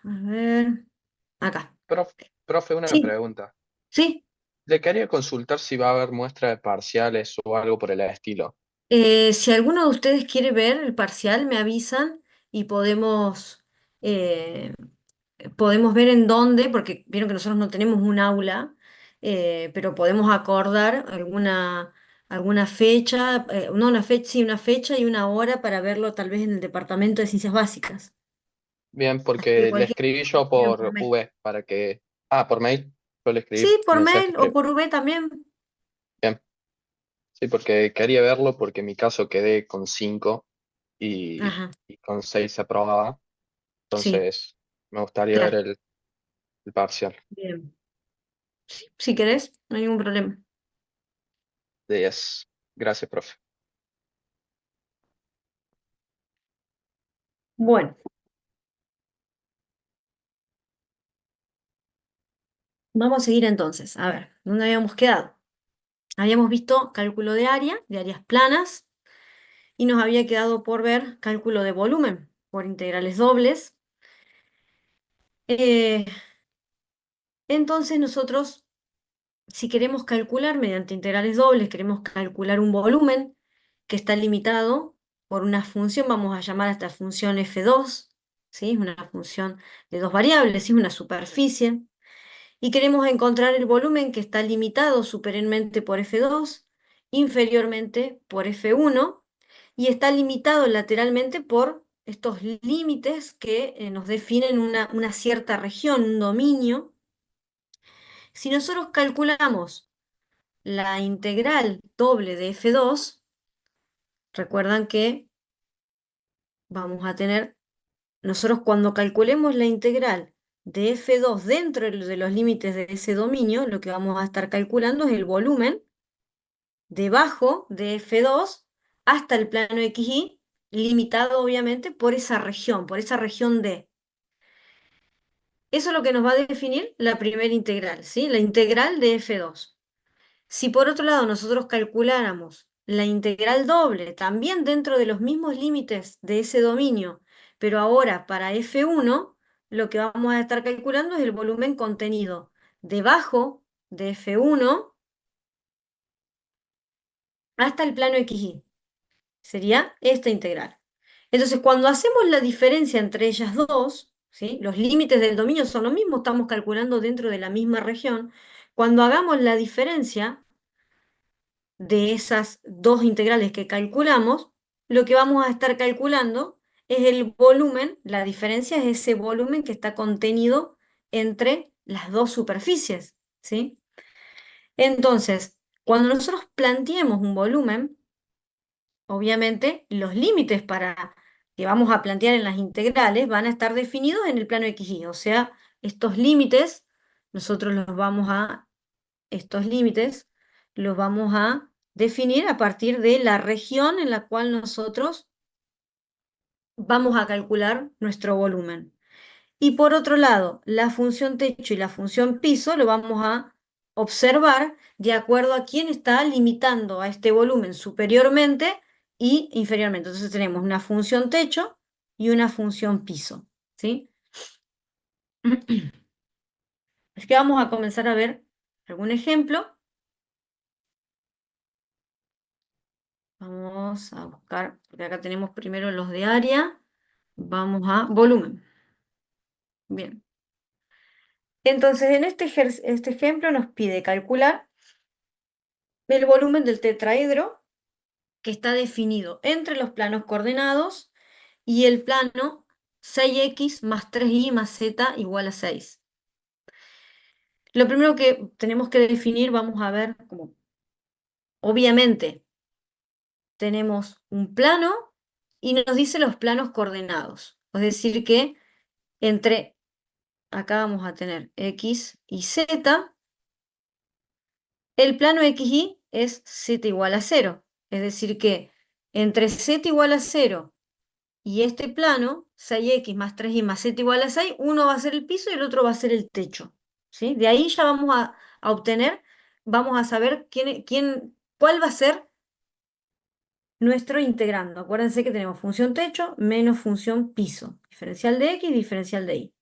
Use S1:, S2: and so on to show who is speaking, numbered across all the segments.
S1: A ver, acá.
S2: Profe, una
S1: Sí,
S2: pregunta.
S1: sí.
S2: Le quería consultar si va a haber muestra de parciales o algo por el estilo.
S1: Si alguno de ustedes quiere ver el parcial, me avisan y eh, podemos ver en dónde, porque vieron que nosotros no tenemos un aula, pero podemos acordar alguna fecha, no una fecha, sí, una fecha y una hora para verlo tal vez en el departamento de ciencias básicas.
S2: Bien,
S1: Así que
S2: porque le
S1: cualquier
S2: escribí
S1: cosa
S2: yo
S1: me escriben por
S2: por
S1: mail.
S2: V para que... Ah, por mail. Yo le
S1: Sí,
S2: escribí
S1: por
S2: mensaje.
S1: mail o por V también.
S2: Bien, sí, porque quería verlo porque en mi caso quedé con 5
S1: Ajá,
S2: y con 6 se aprobaba.
S1: sí,
S2: Entonces, me gustaría ver
S1: claro.
S2: el parcial
S1: Bien. Sí, si querés, no hay ningún problema.
S2: de 10. Gracias, profe.
S1: Bueno, vamos a seguir entonces. A ver, ¿dónde habíamos quedado? Habíamos visto cálculo de área, de áreas planas, y nos había quedado por ver cálculo de volumen por integrales dobles. Eh, entonces nosotros, si queremos calcular mediante integrales dobles, queremos calcular un volumen que está limitado por una función, vamos a llamar a esta función f2, ¿sí? Es una función de dos variables, ¿sí? Una superficie. Y queremos encontrar el volumen que está limitado superiormente por F2, inferiormente por F1, y está limitado lateralmente por estos límites que nos definen una cierta región, un dominio. Si nosotros calculamos la integral doble de F2, recuerdan que vamos a tener, nosotros cuando calculemos la integral de F2 dentro de los límites de ese dominio, lo que vamos a estar calculando es el volumen debajo de F2 hasta el plano XY, limitado obviamente por esa región D. Eso es lo que nos va a definir la primera integral, ¿sí? La integral de F2. Si por otro lado nosotros calculáramos la integral doble, también dentro de los mismos límites de ese dominio, pero ahora para F1, lo que vamos a estar calculando es el volumen contenido debajo de F1 hasta el plano XY. Sería esta integral. Entonces, cuando hacemos la diferencia entre ellas dos, ¿sí? Los límites del dominio son los mismos, estamos calculando dentro de la misma región. Cuando hagamos la diferencia de esas dos integrales que calculamos, lo que vamos a estar calculando es el volumen, la diferencia es ese volumen que está contenido entre las dos superficies, ¿sí? Entonces, cuando nosotros planteemos un volumen, obviamente, los límites para que vamos a plantear en las integrales van a estar definidos en el plano XY, o sea, estos límites, nosotros estos límites los vamos a definir a partir de la región en la cual nosotros vamos a calcular nuestro volumen. Y por otro lado, la función techo y la función piso lo vamos a observar de acuerdo a quién está limitando a este volumen superiormente y inferiormente. Entonces tenemos una función techo y una función piso, ¿sí? Así que vamos a comenzar a ver algún ejemplo. Vamos a buscar, porque acá tenemos primero los de área. Vamos a volumen. Bien. Entonces, en este ejemplo nos pide calcular el volumen del tetraedro que está definido entre los planos coordenados y el plano 6x más 3y más z igual a 6. Lo primero que tenemos que definir, vamos a ver como, obviamente, tenemos un plano y nos dice los planos coordenados. Es decir, que entre, acá vamos a tener x y z, el plano xy es z igual a 0. Es decir, que entre z igual a 0 y este plano, 6x más 3y más z igual a 6, uno va a ser el piso y el otro va a ser el techo. ¿Sí? De ahí ya vamos a obtener, vamos a saber cuál va a ser nuestro integrando. Acuérdense que tenemos función techo menos función piso. Diferencial de x, diferencial de y.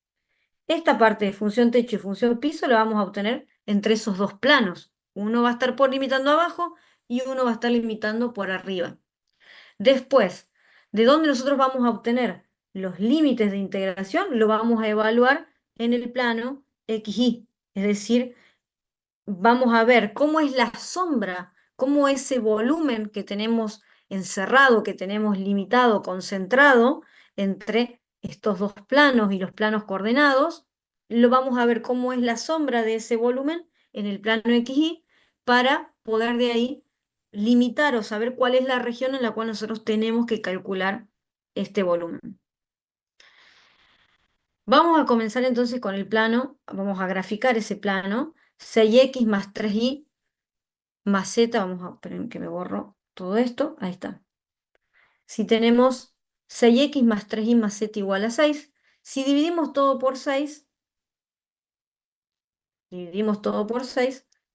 S1: Esta parte de función techo y función piso la vamos a obtener entre esos dos planos. Uno va a estar por limitando abajo y uno va a estar limitando por arriba. Después, ¿de dónde nosotros vamos a obtener los límites de integración? Lo vamos a evaluar en el plano XY, es decir, vamos a ver cómo es la sombra, cómo ese volumen que tenemos encerrado, que tenemos limitado, concentrado entre estos dos planos y los planos coordenados, lo vamos a ver cómo es la sombra de ese volumen en el plano XY para poder de ahí limitar o saber cuál es la región en la cual nosotros tenemos que calcular este volumen. Vamos a comenzar entonces con el plano, vamos a graficar ese plano, 6x más 3y más z, vamos a, esperen que me borro todo esto, ahí está. Si tenemos 6x más 3y más z igual a 6, si dividimos todo por 6,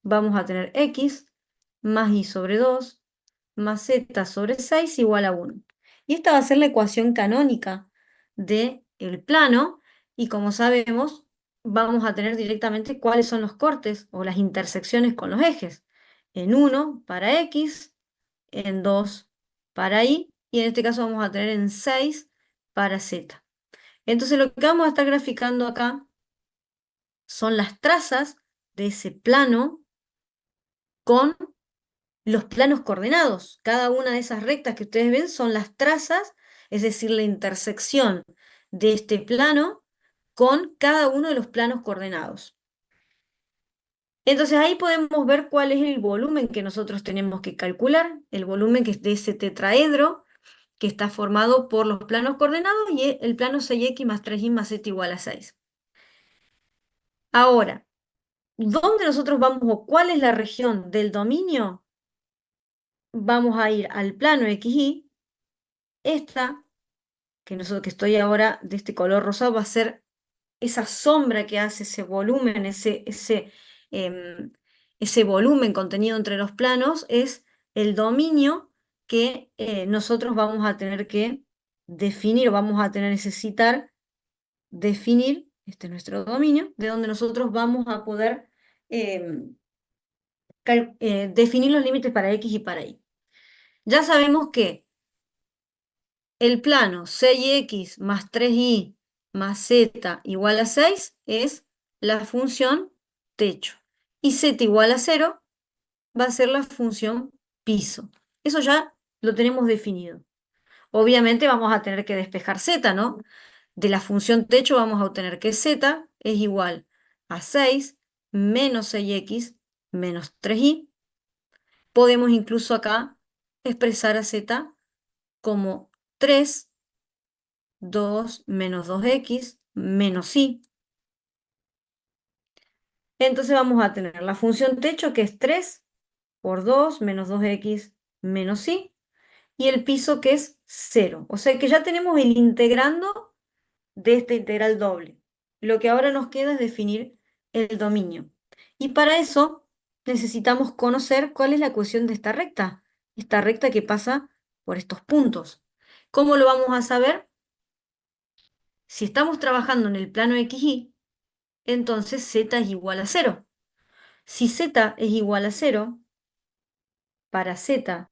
S1: vamos a tener x más y sobre 2 más z sobre 6 igual a 1. Y esta va a ser la ecuación canónica del plano, y como sabemos, vamos a tener directamente cuáles son los cortes o las intersecciones con los ejes. En 1 para x, en 2 para y en este caso vamos a tener en 6 para z. Entonces lo que vamos a estar graficando acá son las trazas de ese plano con los planos coordenados. Cada una de esas rectas que ustedes ven son las trazas, es decir, la intersección de este plano con cada uno de los planos coordenados. Entonces ahí podemos ver cuál es el volumen que nosotros tenemos que calcular, el volumen que es de ese tetraedro que está formado por los planos coordenados y el plano 6x más 3y más z igual a 6. Ahora, ¿dónde nosotros vamos o cuál es la región del dominio? Vamos a ir al plano XY. Esta, que estoy ahora de este color rosado, va a ser esa sombra que hace ese volumen, em, ese volumen contenido entre los planos, es el dominio que nosotros vamos a tener que definir, o vamos a tener necesitar definir, este es nuestro dominio, de donde nosotros vamos a poder em, definir los límites para X y para Y. Ya sabemos que el plano 6x más 3y más z igual a 6 es la función techo. Y z igual a 0 va a ser la función piso. Eso ya lo tenemos definido. Obviamente vamos a tener que despejar z, ¿no? De la función techo vamos a obtener que z es igual a 6 menos 6x menos 3y. Podemos incluso acá expresar a z como 3, 2 menos 2x menos y. Entonces vamos a tener la función techo que es 3 por 2 menos 2x menos y. Y el piso que es 0. O sea que ya tenemos el integrando de esta integral doble. Lo que ahora nos queda es definir el dominio. Y para eso necesitamos conocer cuál es la ecuación de esta recta que pasa por estos puntos. ¿Cómo lo vamos a saber? Si estamos trabajando en el plano XY, entonces z es igual a 0. Si z es igual a 0, para z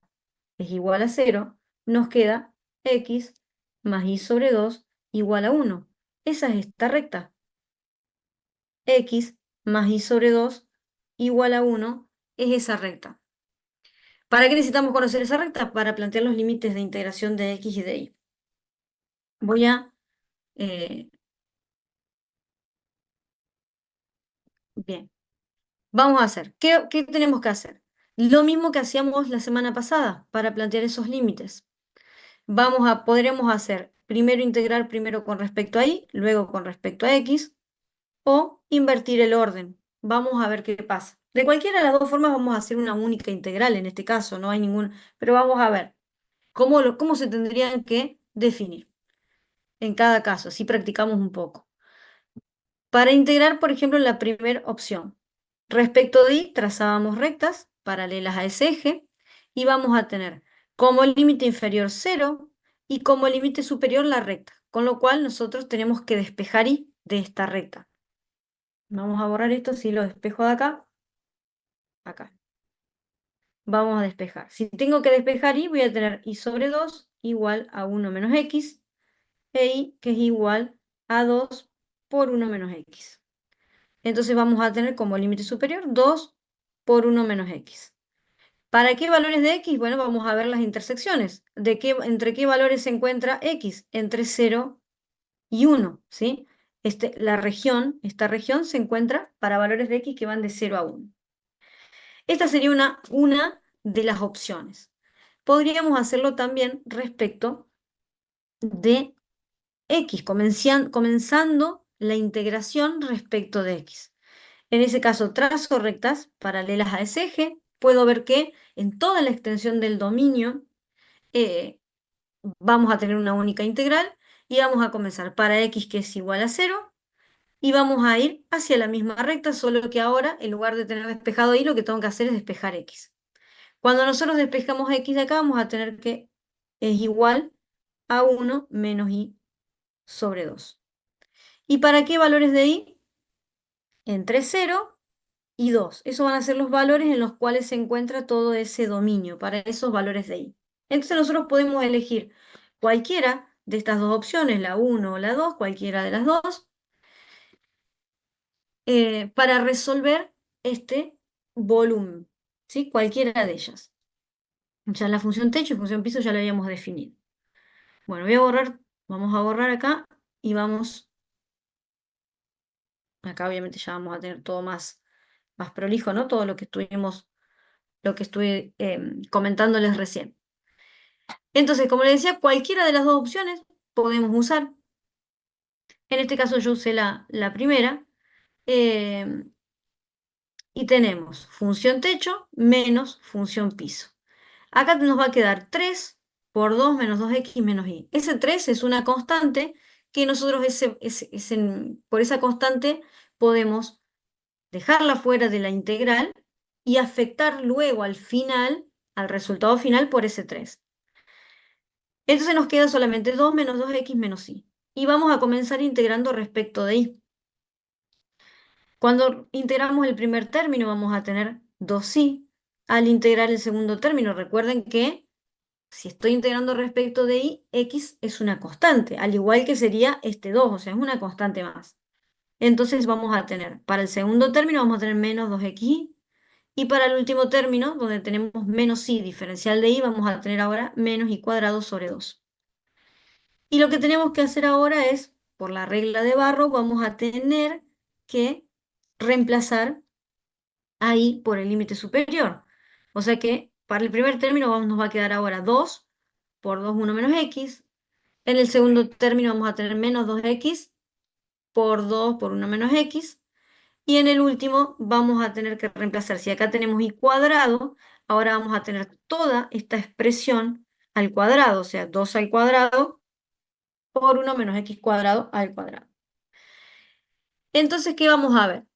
S1: es igual a 0, nos queda x más y sobre 2 igual a 1. Esa es esta recta. X más y sobre 2 igual a 1 es esa recta. ¿Para qué necesitamos conocer esa recta? Para plantear los límites de integración de X y de Y. Voy a... eh, bien, vamos a hacer. ¿Qué tenemos que hacer? Lo mismo que hacíamos la semana pasada para plantear esos límites. Podremos hacer primero integrar primero con respecto a Y, luego con respecto a X, o invertir el orden. Vamos a ver qué pasa. De cualquiera de las dos formas vamos a hacer una única integral en este caso, no hay ningún, pero vamos a ver cómo se tendrían que definir en cada caso, si practicamos un poco. Para integrar, por ejemplo, la primera opción, respecto de y trazábamos rectas paralelas a ese eje y vamos a tener como límite inferior 0 y como límite superior la recta, con lo cual nosotros tenemos que despejar y de esta recta. Vamos a borrar esto, si lo despejo de acá, acá. Vamos a despejar. Si tengo que despejar y, voy a tener y sobre 2 igual a 1 menos x, e y que es igual a 2 por 1 menos x. Entonces vamos a tener como límite superior 2 por 1 menos x. ¿Para qué valores de x? Bueno, vamos a ver las intersecciones. ¿Entre qué valores se encuentra x? Entre 0 y 1, ¿sí? Esta región se encuentra para valores de x que van de 0 a 1. Esta sería una de las opciones. Podríamos hacerlo también respecto de x, comenzando la integración respecto de x. En ese caso, trazo rectas paralelas a ese eje. Puedo ver que en toda la extensión del dominio eh, vamos a tener una única integral y vamos a comenzar para x que es igual a 0 y vamos a ir hacia la misma recta, solo que ahora en lugar de tener despejado y, lo que tengo que hacer es despejar x. Cuando nosotros despejamos x de acá, vamos a tener que es igual a 1 menos y sobre 2. ¿Y para qué valores de y? Entre 0 y 2. Esos van a ser los valores en los cuales se encuentra todo ese dominio, para esos valores de y. Entonces nosotros podemos elegir cualquiera de estas dos opciones, la 1 o la 2, cualquiera de las dos, para resolver este volumen, ¿sí? Cualquiera de ellas. Ya la función techo y función piso ya la habíamos definido. Bueno, vamos a borrar acá y vamos, acá obviamente ya vamos a tener todo más prolijo, ¿no? Todo lo que estuve comentándoles recién. Entonces, como les decía, cualquiera de las dos opciones podemos usar. En este caso yo usé la primera. eh, y tenemos función techo menos función piso. Acá nos va a quedar 3 por 2 menos 2x menos y. Ese 3 es una constante que nosotros por esa constante podemos dejarla fuera de la integral y afectar luego al final, al resultado final por ese 3. Entonces nos queda solamente 2 menos 2x menos y. Y vamos a comenzar integrando respecto de y. Cuando integramos el primer término vamos a tener 2i. Al integrar el segundo término, recuerden que si estoy integrando respecto de y, x es una constante, al igual que sería este 2, o sea, es una constante más. Entonces vamos a tener, para el segundo término vamos a tener menos 2xy, y para el último término, donde tenemos menos y diferencial de y, vamos a tener ahora menos y cuadrado sobre 2. Y lo que tenemos que hacer ahora es, por la regla de Barrow, vamos a tener que reemplazar ahí por el límite superior. O sea que para el primer término nos va a quedar ahora 2 por 2, 1 menos x. En el segundo término vamos a tener menos 2x por 2 por 1 menos x. Y en el último vamos a tener que reemplazar. Si acá tenemos y cuadrado, ahora vamos a tener toda esta expresión al cuadrado, o sea, 2 al cuadrado por 1 menos x cuadrado al cuadrado. Entonces, ¿qué vamos a ver?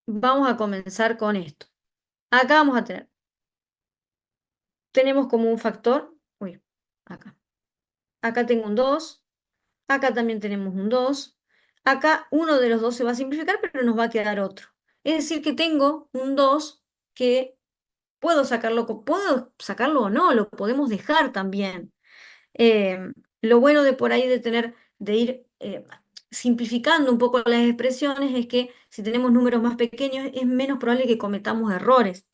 S1: Vamos a comenzar con esto. Acá vamos a tener, tenemos como un factor, uy, acá. Acá tengo un 2, acá también tenemos un 2, acá uno de los dos se va a simplificar, pero nos va a quedar otro. Es decir, que tengo un 2 que puedo sacarlo o no, lo podemos dejar también. Lo bueno de por ahí de ir simplificando un poco las expresiones es que si tenemos números más pequeños es menos probable que cometamos errores.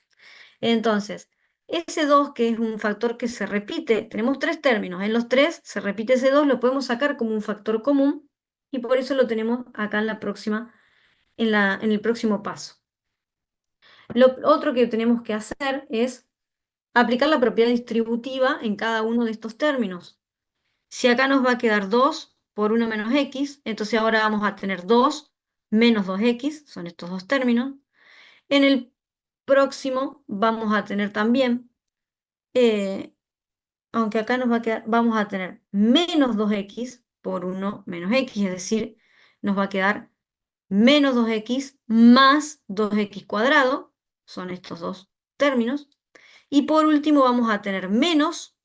S1: Entonces, ese 2 que es un factor que se repite, tenemos tres términos, en los tres se repite ese 2, lo podemos sacar como un factor común y por eso lo tenemos acá en la próxima, en el próximo paso. Lo otro que tenemos que hacer es aplicar la propiedad distributiva en cada uno de estos términos. Si acá nos va a quedar 2 por 1 menos x, entonces ahora vamos a tener 2 menos 2x, son estos dos términos. En el próximo vamos a tener también, eh, aunque acá nos va a quedar, vamos a tener menos 2x por 1 menos x, es decir, nos va a quedar menos 2x más 2x cuadrado, son estos dos términos. Y por último vamos a tener menos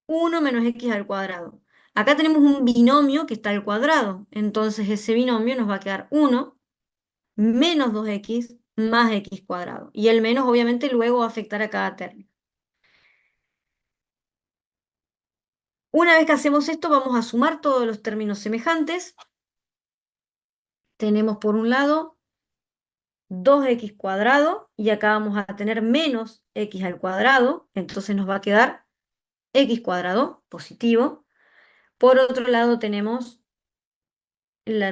S1: 1 menos x al cuadrado. Acá tenemos un binomio que está al cuadrado, entonces ese binomio nos va a quedar 1 menos 2x más x cuadrado. Y el menos obviamente luego va a afectar a cada término. Una vez que hacemos esto, vamos a sumar todos los términos semejantes. Tenemos por un lado 2x cuadrado y acá vamos a tener menos x al cuadrado, entonces nos va a quedar x cuadrado positivo. Por otro lado tenemos la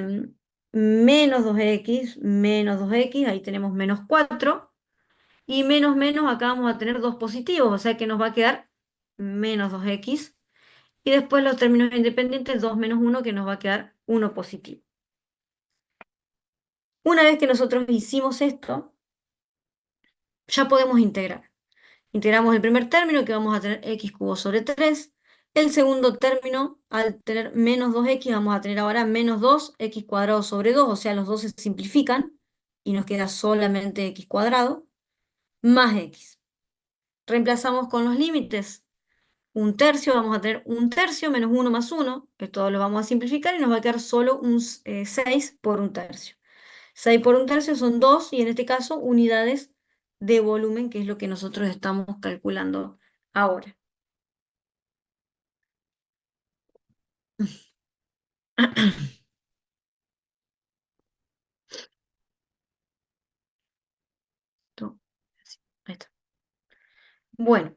S1: menos 2x, ahí tenemos menos 4, y menos menos acá vamos a tener 2 positivos, o sea que nos va a quedar menos 2x, y después los términos independientes, 2 menos 1, que nos va a quedar 1 positivo. Una vez que nosotros hicimos esto, ya podemos integrar. Integramos el primer término, que vamos a tener x cubo sobre 3. El segundo término, al tener menos 2x, vamos a tener ahora menos 2x cuadrado sobre 2, o sea, los dos se simplifican y nos queda solamente x cuadrado, más x. Reemplazamos con los límites. Un tercio, vamos a tener un tercio menos 1 más 1, que todo lo vamos a simplificar y nos va a quedar solo un 6 por un tercio. 6 por un tercio son 2 y en este caso unidades de volumen, que es lo que nosotros estamos calculando ahora. Esto, así, ahí está. Bueno,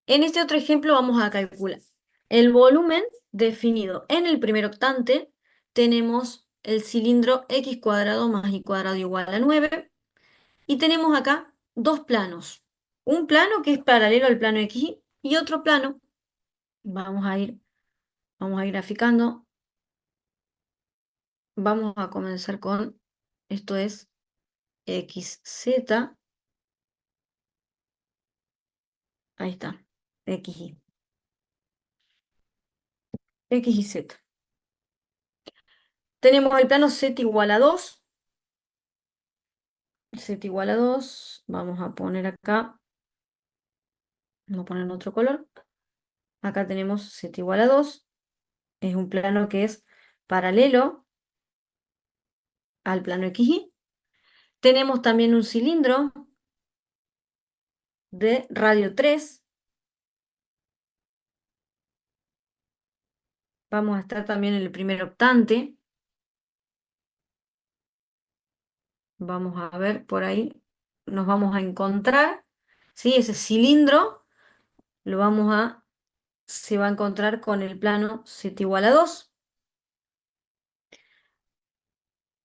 S1: en este otro ejemplo vamos a calcular el volumen definido en el primer octante. Tenemos el cilindro x cuadrado más y cuadrado igual a 9. Y tenemos acá dos planos. Un plano que es paralelo al plano X y otro plano. Vamos a ir, vamos a ir graficando. Vamos a comenzar con, esto es XZ. Ahí está, XY. X y Z. Tenemos el plano Z igual a 2. Z igual a 2. Vamos a poner acá, vamos a poner en otro color. Acá tenemos Z igual a 2. Es un plano que es paralelo al plano XY. Tenemos también un cilindro de radio 3. Vamos a estar también en el primer octante. Vamos a ver por ahí, nos vamos a encontrar, ¿sí? Ese cilindro lo se va a encontrar con el plano Z igual a 2.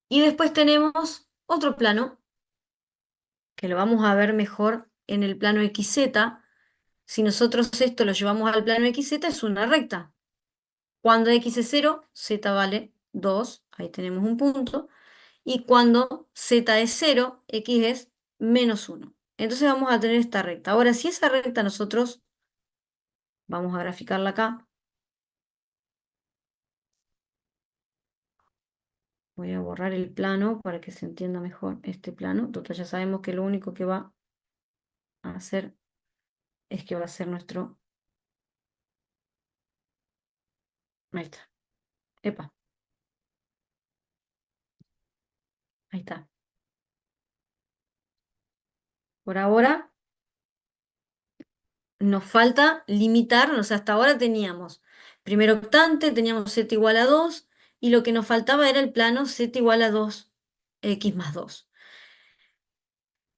S1: Y después tenemos otro plano, que lo vamos a ver mejor en el plano XZ. Si nosotros esto lo llevamos al plano XZ, es una recta. Cuando X es 0, Z vale 2, ahí tenemos un punto. Y cuando Z es 0, X es menos 1. Entonces vamos a tener esta recta. Ahora, si esa recta nosotros vamos a graficarla acá, voy a borrar el plano para que se entienda mejor este plano. Total, ya sabemos que lo único que va a hacer es que va a ser nuestro... Ahí está. Epa, ahí está. Por ahora nos falta limitar, o sea, hasta ahora teníamos primer octante, teníamos z igual a 2 y lo que nos faltaba era el plano z igual a 2, x más 2.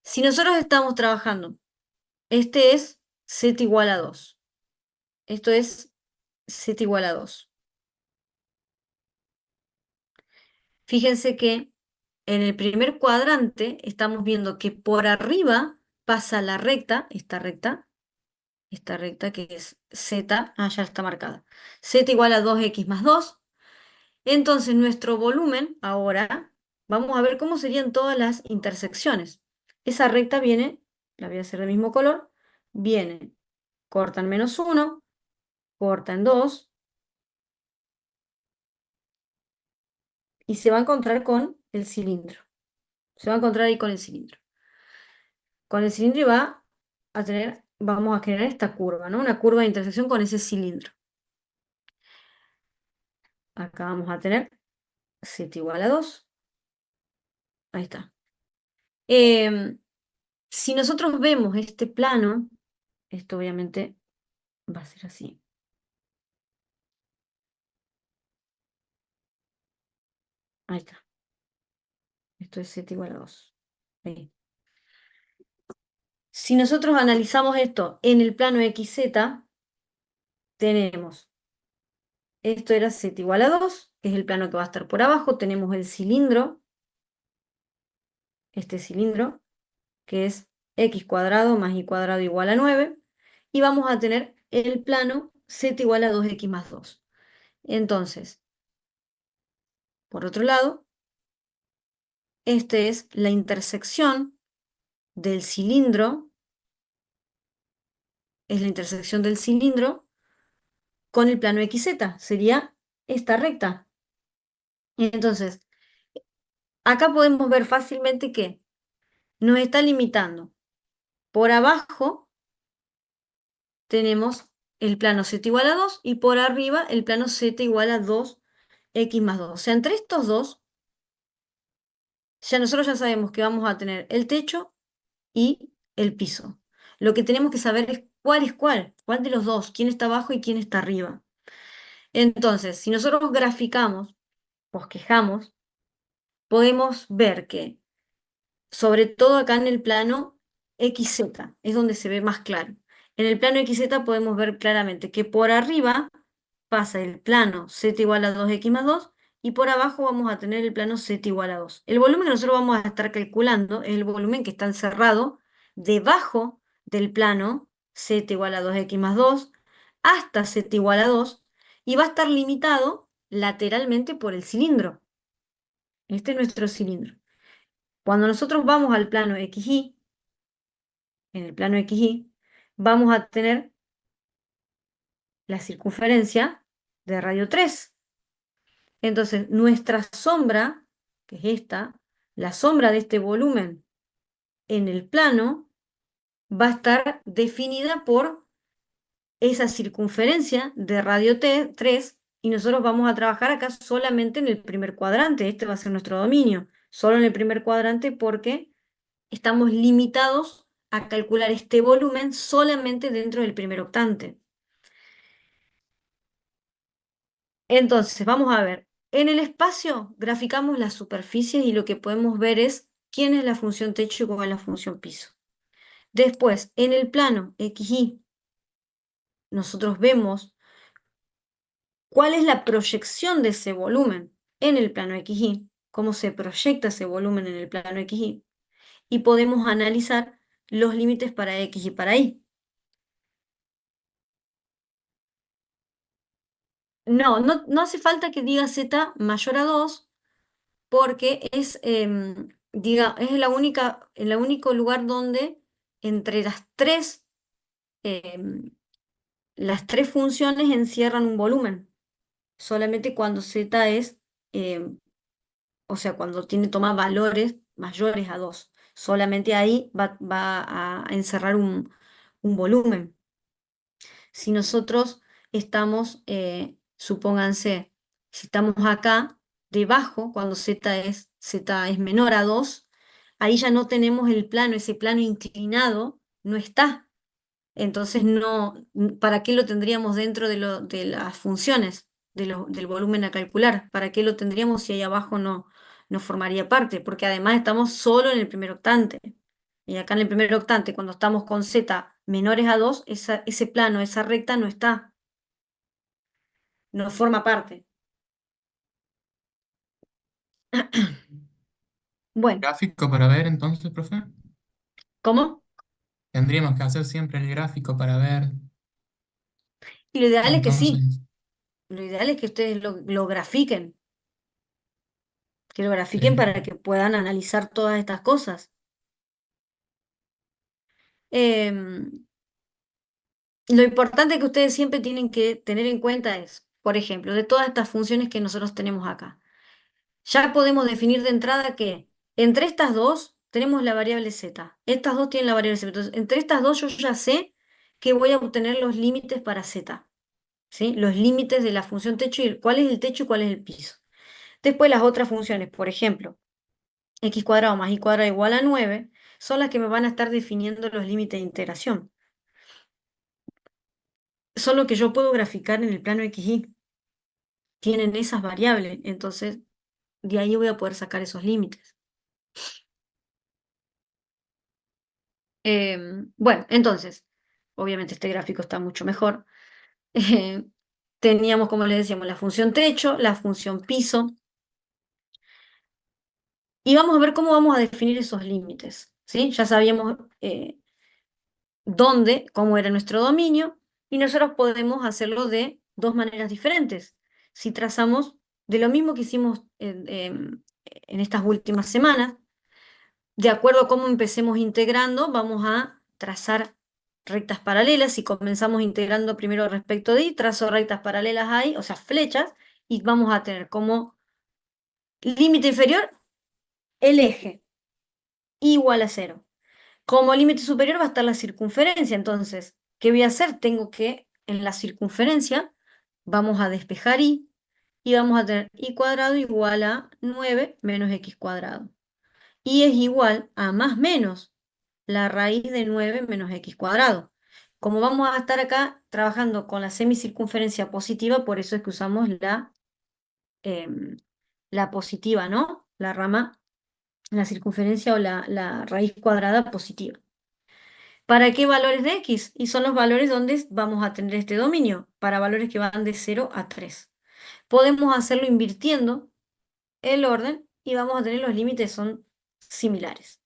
S1: Si nosotros estamos trabajando, este es z igual a 2, esto es z igual a 2. Fíjense que en el primer cuadrante estamos viendo que por arriba pasa la recta, esta recta que es z, ya está marcada, z igual a 2x más 2. Entonces nuestro volumen, ahora, vamos a ver cómo serían todas las intersecciones. Esa recta viene, la voy a hacer del mismo color, viene, corta en menos 1, corta en 2, y se va a encontrar con el cilindro. Se va a encontrar ahí con el cilindro. Con el cilindro y va a tener, vamos a generar esta curva, ¿no? Una curva de intersección con ese cilindro. Acá vamos a tener z igual a 2. Ahí está. Em, si nosotros vemos este plano, esto obviamente va a ser así. Ahí está. Esto es z igual a 2. Ahí. Si nosotros analizamos esto en el plano XZ, tenemos, esto era z igual a 2, que es el plano que va a estar por abajo, tenemos el cilindro, este cilindro, que es x cuadrado más y cuadrado igual a 9, y vamos a tener el plano z igual a 2x más 2. Entonces, por otro lado, este es la intersección del cilindro, es la intersección del cilindro con el plano XZ, sería esta recta. Entonces, acá podemos ver fácilmente que nos está limitando. Por abajo tenemos el plano z igual a 2 y por arriba el plano z igual a 2x más 2. O sea, entre estos dos, ya nosotros ya sabemos que vamos a tener el techo y el piso. Lo que tenemos que saber es cuál de los dos, quién está abajo y quién está arriba. Entonces, si nosotros graficamos, bosquejamos, podemos ver que, sobre todo acá en el plano XZ, es donde se ve más claro. En el plano XZ podemos ver claramente que por arriba pasa el plano z igual a 2x más 2 y por abajo vamos a tener el plano z igual a 2. El volumen que nosotros vamos a estar calculando es el volumen que está encerrado debajo del plano z igual a 2x más 2 hasta z igual a 2 y va a estar limitado lateralmente por el cilindro. Este es nuestro cilindro. Cuando nosotros vamos al plano XY, en el plano XY, vamos a tener la circunferencia de radio 3. Entonces, nuestra sombra, que es esta, la sombra de este volumen en el plano, va a estar definida por esa circunferencia de radio 3 y nosotros vamos a trabajar acá solamente en el primer cuadrante. Este va a ser nuestro dominio, solo en el primer cuadrante porque estamos limitados a calcular este volumen solamente dentro del primer octante. Entonces, vamos a ver. En el espacio graficamos las superficies y lo que podemos ver es quién es la función techo y cuál es la función piso. Después, en el plano XY, nosotros vemos cuál es la proyección de ese volumen en el plano XY, cómo se proyecta ese volumen en el plano XY, y podemos analizar los límites para X y para Y. No hace falta que diga Z mayor a 2 porque es, es el único lugar donde entre em, las tres funciones encierran un volumen. Solamente cuando z es, em, o sea, cuando toma valores mayores a 2. Solamente ahí va a encerrar un volumen. Si nosotros estamos, supónganse, si estamos acá, debajo, cuando z es menor a 2, ahí ya no tenemos el plano, ese plano inclinado no está. Entonces, ¿para qué lo tendríamos dentro de las funciones del volumen a calcular? ¿Para qué lo tendríamos si ahí abajo no formaría parte? Porque además estamos solo en el primer octante. Y acá en el primer octante, cuando estamos con z menores a 2, ese plano, esa recta no está, no forma parte. Bueno,
S3: Gráfico para ver entonces, profe.
S1: ¿cómo?
S3: Tendríamos que hacer siempre el gráfico para ver
S1: Y lo ideal es que sí,
S3: entonces.
S1: lo ideal es que ustedes lo grafiquen, que lo grafiquen
S3: Sí.
S1: para que puedan analizar todas estas cosas. Em, Lo importante que ustedes siempre tienen que tener en cuenta es, por ejemplo, de todas estas funciones que nosotros tenemos acá, ya podemos definir de entrada que entre estas dos tenemos la variable z. Estas dos tienen la variable z. Entonces, entre estas dos yo ya sé que voy a obtener los límites para z, ¿sí? Los límites de la función techo y cuál es el techo y cuál es el piso. Después las otras funciones, por ejemplo, x cuadrado más y cuadrado igual a 9, son las que me van a estar definiendo los límites de integración. Son lo que yo puedo graficar en el plano XY. Tienen esas variables, entonces de ahí voy a poder sacar esos límites. Bueno, entonces, obviamente este gráfico está mucho mejor. Eh, Teníamos, como les decíamos, la función techo, la función piso, y vamos a ver cómo vamos a definir esos límites, ¿sí? Ya sabíamos dónde, cómo era nuestro dominio, y nosotros podemos hacerlo de dos maneras diferentes. Si trazamos de lo mismo que hicimos en estas últimas semanas, de acuerdo a cómo empecemos integrando, vamos a trazar rectas paralelas. Si comenzamos integrando primero respecto de y, trazo rectas paralelas ahí, o sea, flechas, y vamos a tener como límite inferior el eje igual a cero. Como límite superior va a estar la circunferencia. Entonces, ¿qué voy a hacer? Tengo que, en la circunferencia, vamos a despejar y vamos a tener y cuadrado igual a 9 menos x cuadrado. Y es igual a más menos la raíz de 9 menos x cuadrado. Como vamos a estar acá trabajando con la semicircunferencia positiva, por eso es que usamos em, la positiva, ¿no? La rama, la circunferencia o la raíz cuadrada positiva. ¿Para qué valores de x? Y son los valores donde vamos a tener este dominio, para valores que van de 0 a 3. Podemos hacerlo invirtiendo el orden y vamos a tener los límites son similares.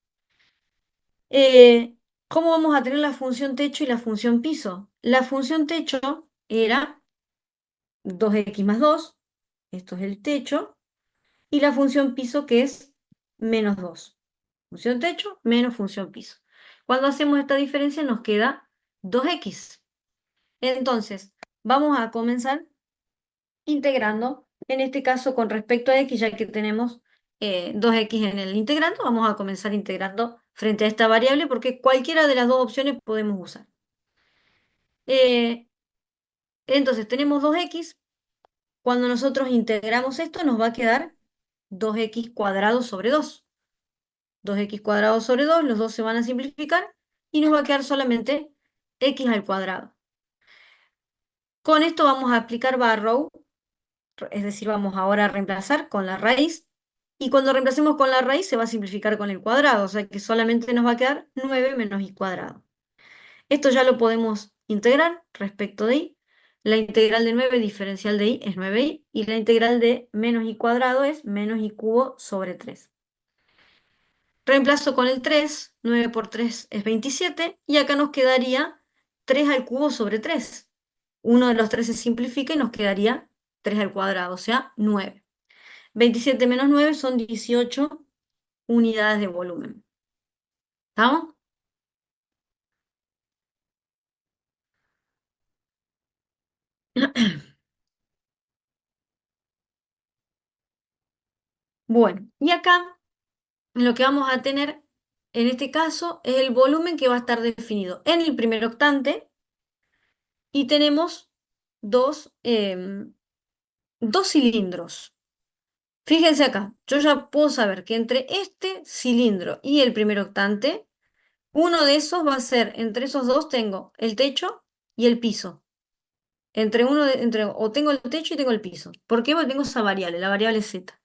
S1: Eh, ¿Cómo vamos a tener la función techo y la función piso? La función techo era 2x más 2, esto es el techo, y la función piso que es menos 2. Función techo menos función piso. Cuando hacemos esta diferencia nos queda 2x. Entonces, vamos a comenzar integrando, en este caso con respecto a x, ya que tenemos 2x en el integrando, vamos a comenzar integrando frente a esta variable porque cualquiera de las dos opciones podemos usar. Eh, entonces, tenemos 2x. Cuando nosotros integramos esto, nos va a quedar 2x cuadrado sobre 2. 2x cuadrado sobre 2, los dos se van a simplificar y nos va a quedar solamente x al cuadrado. Con esto vamos a aplicar Barrow, es decir, vamos ahora a reemplazar con la raíz, y cuando reemplacemos con la raíz se va a simplificar con el cuadrado, o sea que solamente nos va a quedar 9 menos y cuadrado. Esto ya lo podemos integrar respecto de y. La integral de 9 diferencial de y es 9y, y la integral de menos y cuadrado es menos y cubo sobre 3. Reemplazo con el 3, 9 por 3 es 27, y acá nos quedaría 3 al cubo sobre 3. Uno de los 3 se simplifica y nos quedaría 3 al cuadrado, o sea, 9. 27 menos 9 son 18 unidades de volumen. ¿Estamos? Bueno, y acá lo que vamos a tener en este caso es el volumen que va a estar definido en el primer octante, y tenemos dos cilindros. Fíjense acá, yo ya puedo saber que entre este cilindro y el primer octante, uno de esos va a ser, entre esos dos tengo el techo y el piso. O tengo el techo y tengo el piso. ¿Por qué? Porque tengo esa variable, la variable z.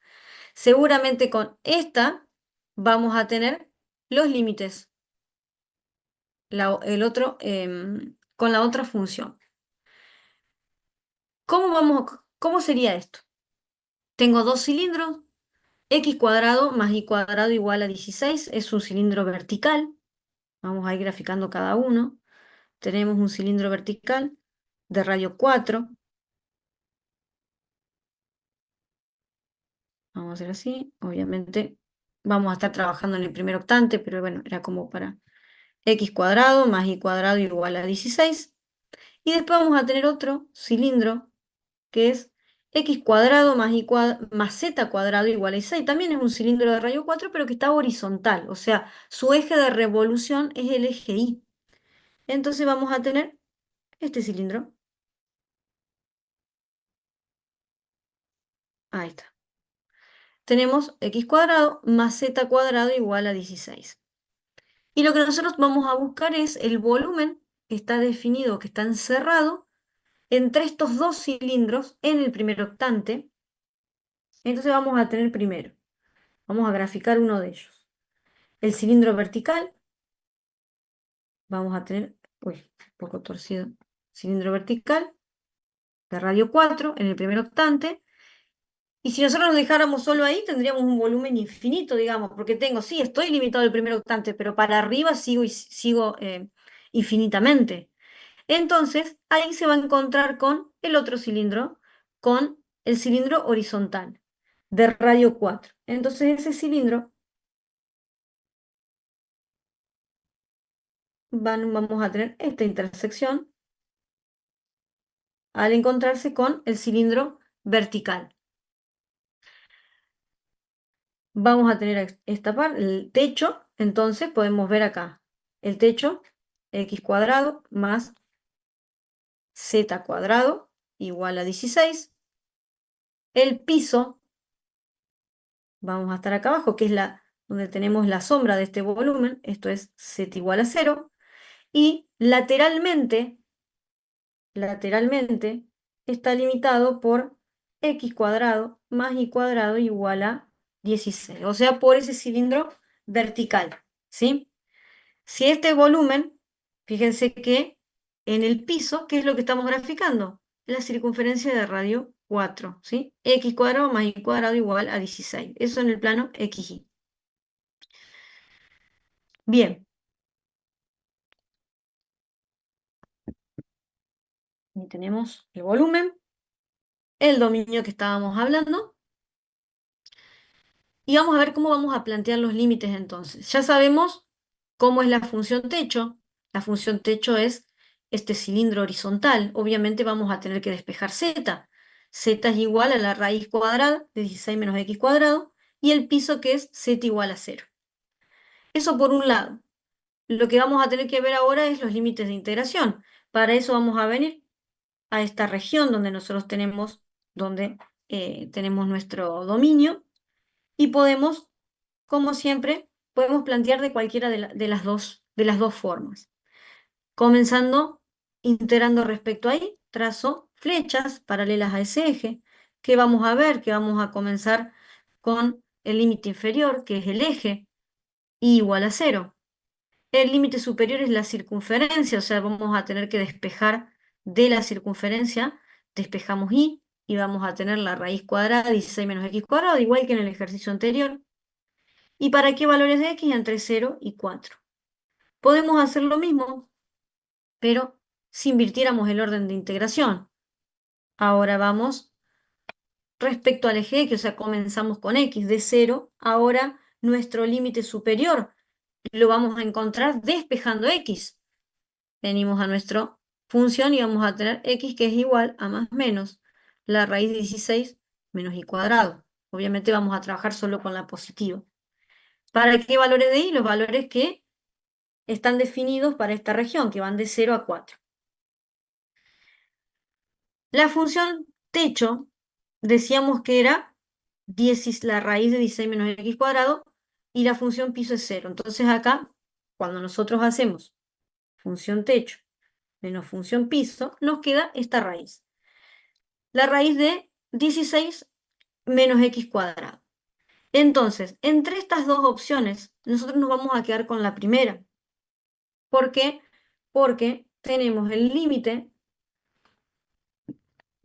S1: Seguramente con esta vamos a tener los límites, con la otra función. ¿Cómo sería esto? Tengo dos cilindros, x cuadrado más y cuadrado igual a 16, es un cilindro vertical. Vamos a ir graficando cada uno. Tenemos un cilindro vertical de radio 4. Vamos a hacer así. Obviamente vamos a estar trabajando en el primer octante, pero bueno, era como para x cuadrado más y cuadrado igual a 16. Y después vamos a tener otro cilindro que es x cuadrado más z cuadrado igual a 6. También es un cilindro de radio 4, pero que está horizontal. O sea, su eje de revolución es el eje Y. Entonces vamos a tener este cilindro. Ahí está. tenemos x cuadrado más z cuadrado igual a 16. Y lo que nosotros vamos a buscar es el volumen que está definido, que está encerrado entre estos dos cilindros en el primer octante. Entonces vamos a tener primero, vamos a graficar uno de ellos. El cilindro vertical, vamos a tener, uy, un poco torcido, cilindro vertical de radio 4 en el primer octante. Y si nosotros nos dejáramos solo ahí, tendríamos un volumen infinito, digamos, porque tengo, sí, estoy limitado al primer octante, pero para arriba sigo, sigo infinitamente. Entonces, ahí se va a encontrar con el otro cilindro, con el cilindro horizontal de radio 4. Entonces, ese cilindro vamos a tener esta intersección al encontrarse con el cilindro vertical. Vamos a tener esta parte, el techo, entonces podemos ver acá el techo, x cuadrado más z cuadrado igual a 16. El piso, vamos a estar acá abajo, que es donde tenemos la sombra de este volumen, esto es z igual a 0. Y lateralmente está limitado por x cuadrado más y cuadrado igual a 16, o sea, por ese cilindro vertical, ¿sí? Si este volumen, fíjense que en el piso, ¿qué es lo que estamos graficando? La circunferencia de radio 4, ¿sí? X cuadrado más y cuadrado igual a 16. Eso en el plano XY. Bien, y tenemos el volumen, el dominio que estábamos hablando, y vamos a ver cómo vamos a plantear los límites entonces. Ya sabemos cómo es la función techo. La función techo es este cilindro horizontal. Obviamente vamos a tener que despejar z. Z es igual a la raíz cuadrada de 16 menos x cuadrado y el piso que es z igual a 0. Eso por un lado. Lo que vamos a tener que ver ahora es los límites de integración. Para eso vamos a venir a esta región donde nosotros tenemos nuestro dominio y podemos, como siempre, podemos plantear de cualquiera de las dos formas. Comenzando integrando respecto ahí, trazo flechas paralelas a ese eje, que vamos a ver que vamos a comenzar con el límite inferior, que es el eje, y igual a 0. El límite superior es la circunferencia, o sea, vamos a tener que despejar de la circunferencia, despejamos y vamos a tener la raíz cuadrada, 16 menos x cuadrado, igual que en el ejercicio anterior. ¿Y para qué valores de x? Entre 0 y 4. Podemos hacer lo mismo, pero si invirtiéramos el orden de integración. Ahora vamos respecto al eje x, o sea, comenzamos con x de 0. Ahora nuestro límite superior lo vamos a encontrar despejando x. Venimos a nuestra función y vamos a tener x que es igual a más menos la raíz de 16 menos y cuadrado. Obviamente vamos a trabajar solo con la positiva. ¿Para qué valores de y? Los valores que están definidos para esta región, que van de 0 a 4. La función techo, decíamos que era la raíz de 16 menos x cuadrado, y la función piso es 0. Entonces acá, cuando nosotros hacemos función techo menos función piso, nos queda esta raíz. La raíz de 16 menos x cuadrado. Entonces, entre estas dos opciones, nosotros nos vamos a quedar con la primera. ¿Por qué? Porque tenemos el límite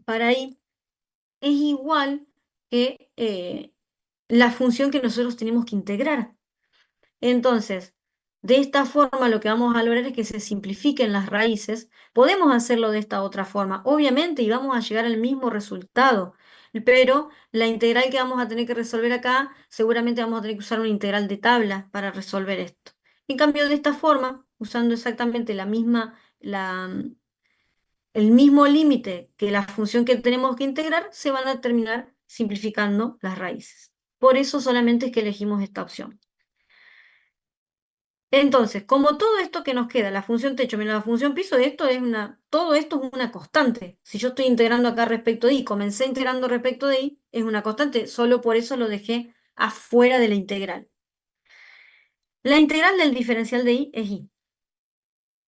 S1: para ahí es igual que la función que nosotros tenemos que integrar. Entonces, de esta forma lo que vamos a lograr es que se simplifiquen las raíces. Podemos hacerlo de esta otra forma, obviamente, y vamos a llegar al mismo resultado. Pero la integral que vamos a tener que resolver acá, seguramente vamos a tener que usar una integral de tabla para resolver esto. En cambio, de esta forma, usando exactamente el mismo límite que la función que tenemos que integrar, se van a terminar simplificando las raíces. Por eso solamente es que elegimos esta opción. Entonces, como todo esto que nos queda, la función techo menos la función piso, todo esto es una constante. Si yo estoy integrando acá respecto de y, comencé integrando respecto de y, es una constante, solo por eso lo dejé afuera de la integral. La integral del diferencial de y es y.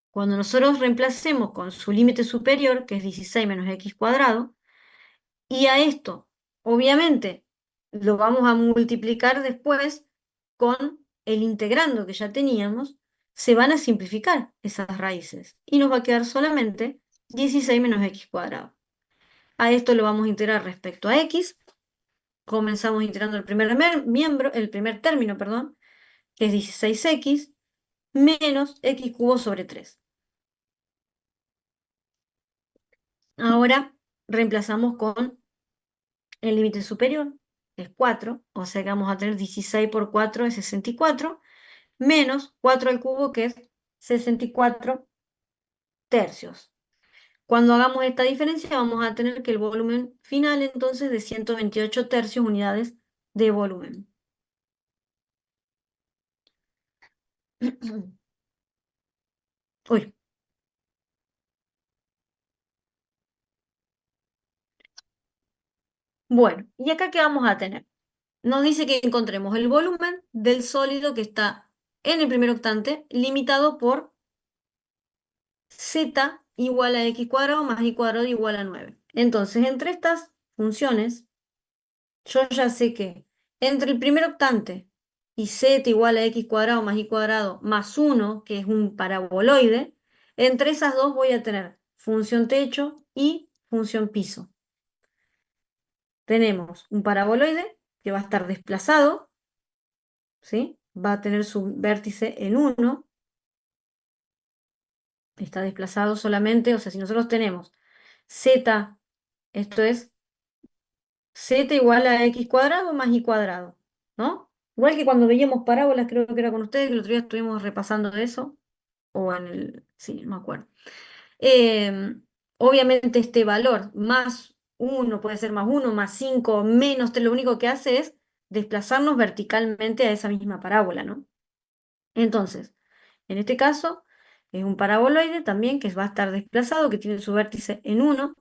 S1: Cuando nosotros reemplacemos con su límite superior, que es 16 menos x cuadrado, y a esto, obviamente, lo vamos a multiplicar después con el integrando que ya teníamos, se van a simplificar esas raíces y nos va a quedar solamente 16 menos x cuadrado. A esto lo vamos a integrar respecto a x. Comenzamos integrando el primer término, perdón, que es 16x menos x cubo sobre 3. Ahora reemplazamos con el límite superior, que es 4, o sea que vamos a tener 16 por 4 es 64, menos 4 al cubo, que es 64 tercios. Cuando hagamos esta diferencia, vamos a tener que el volumen final entonces de 128 tercios unidades de volumen. Uy, bueno, ¿y acá qué vamos a tener? Nos dice que encontremos el volumen del sólido que está en el primer octante, limitado por z igual a x cuadrado más y cuadrado igual a 9. Entonces, entre estas funciones, yo ya sé que entre el primer octante y z igual a x cuadrado más y cuadrado más 1, que es un paraboloide, entre esas dos voy a tener función techo y función piso. Tenemos un paraboloide que va a estar desplazado, ¿sí? Va a tener su vértice en 1, está desplazado solamente, o sea, si nosotros tenemos z, esto es z igual a x cuadrado más y cuadrado, ¿no? Igual que cuando veíamos parábolas, creo que era con ustedes, que el otro día estuvimos repasando de eso, o en el, sí, no me acuerdo. Obviamente este valor más 1 puede ser más 1, más 5, menos 3, lo único que hace es desplazarnos verticalmente a esa misma parábola, ¿no? Entonces, en este caso, es un paraboloide también que va a estar desplazado, que tiene su vértice en 1,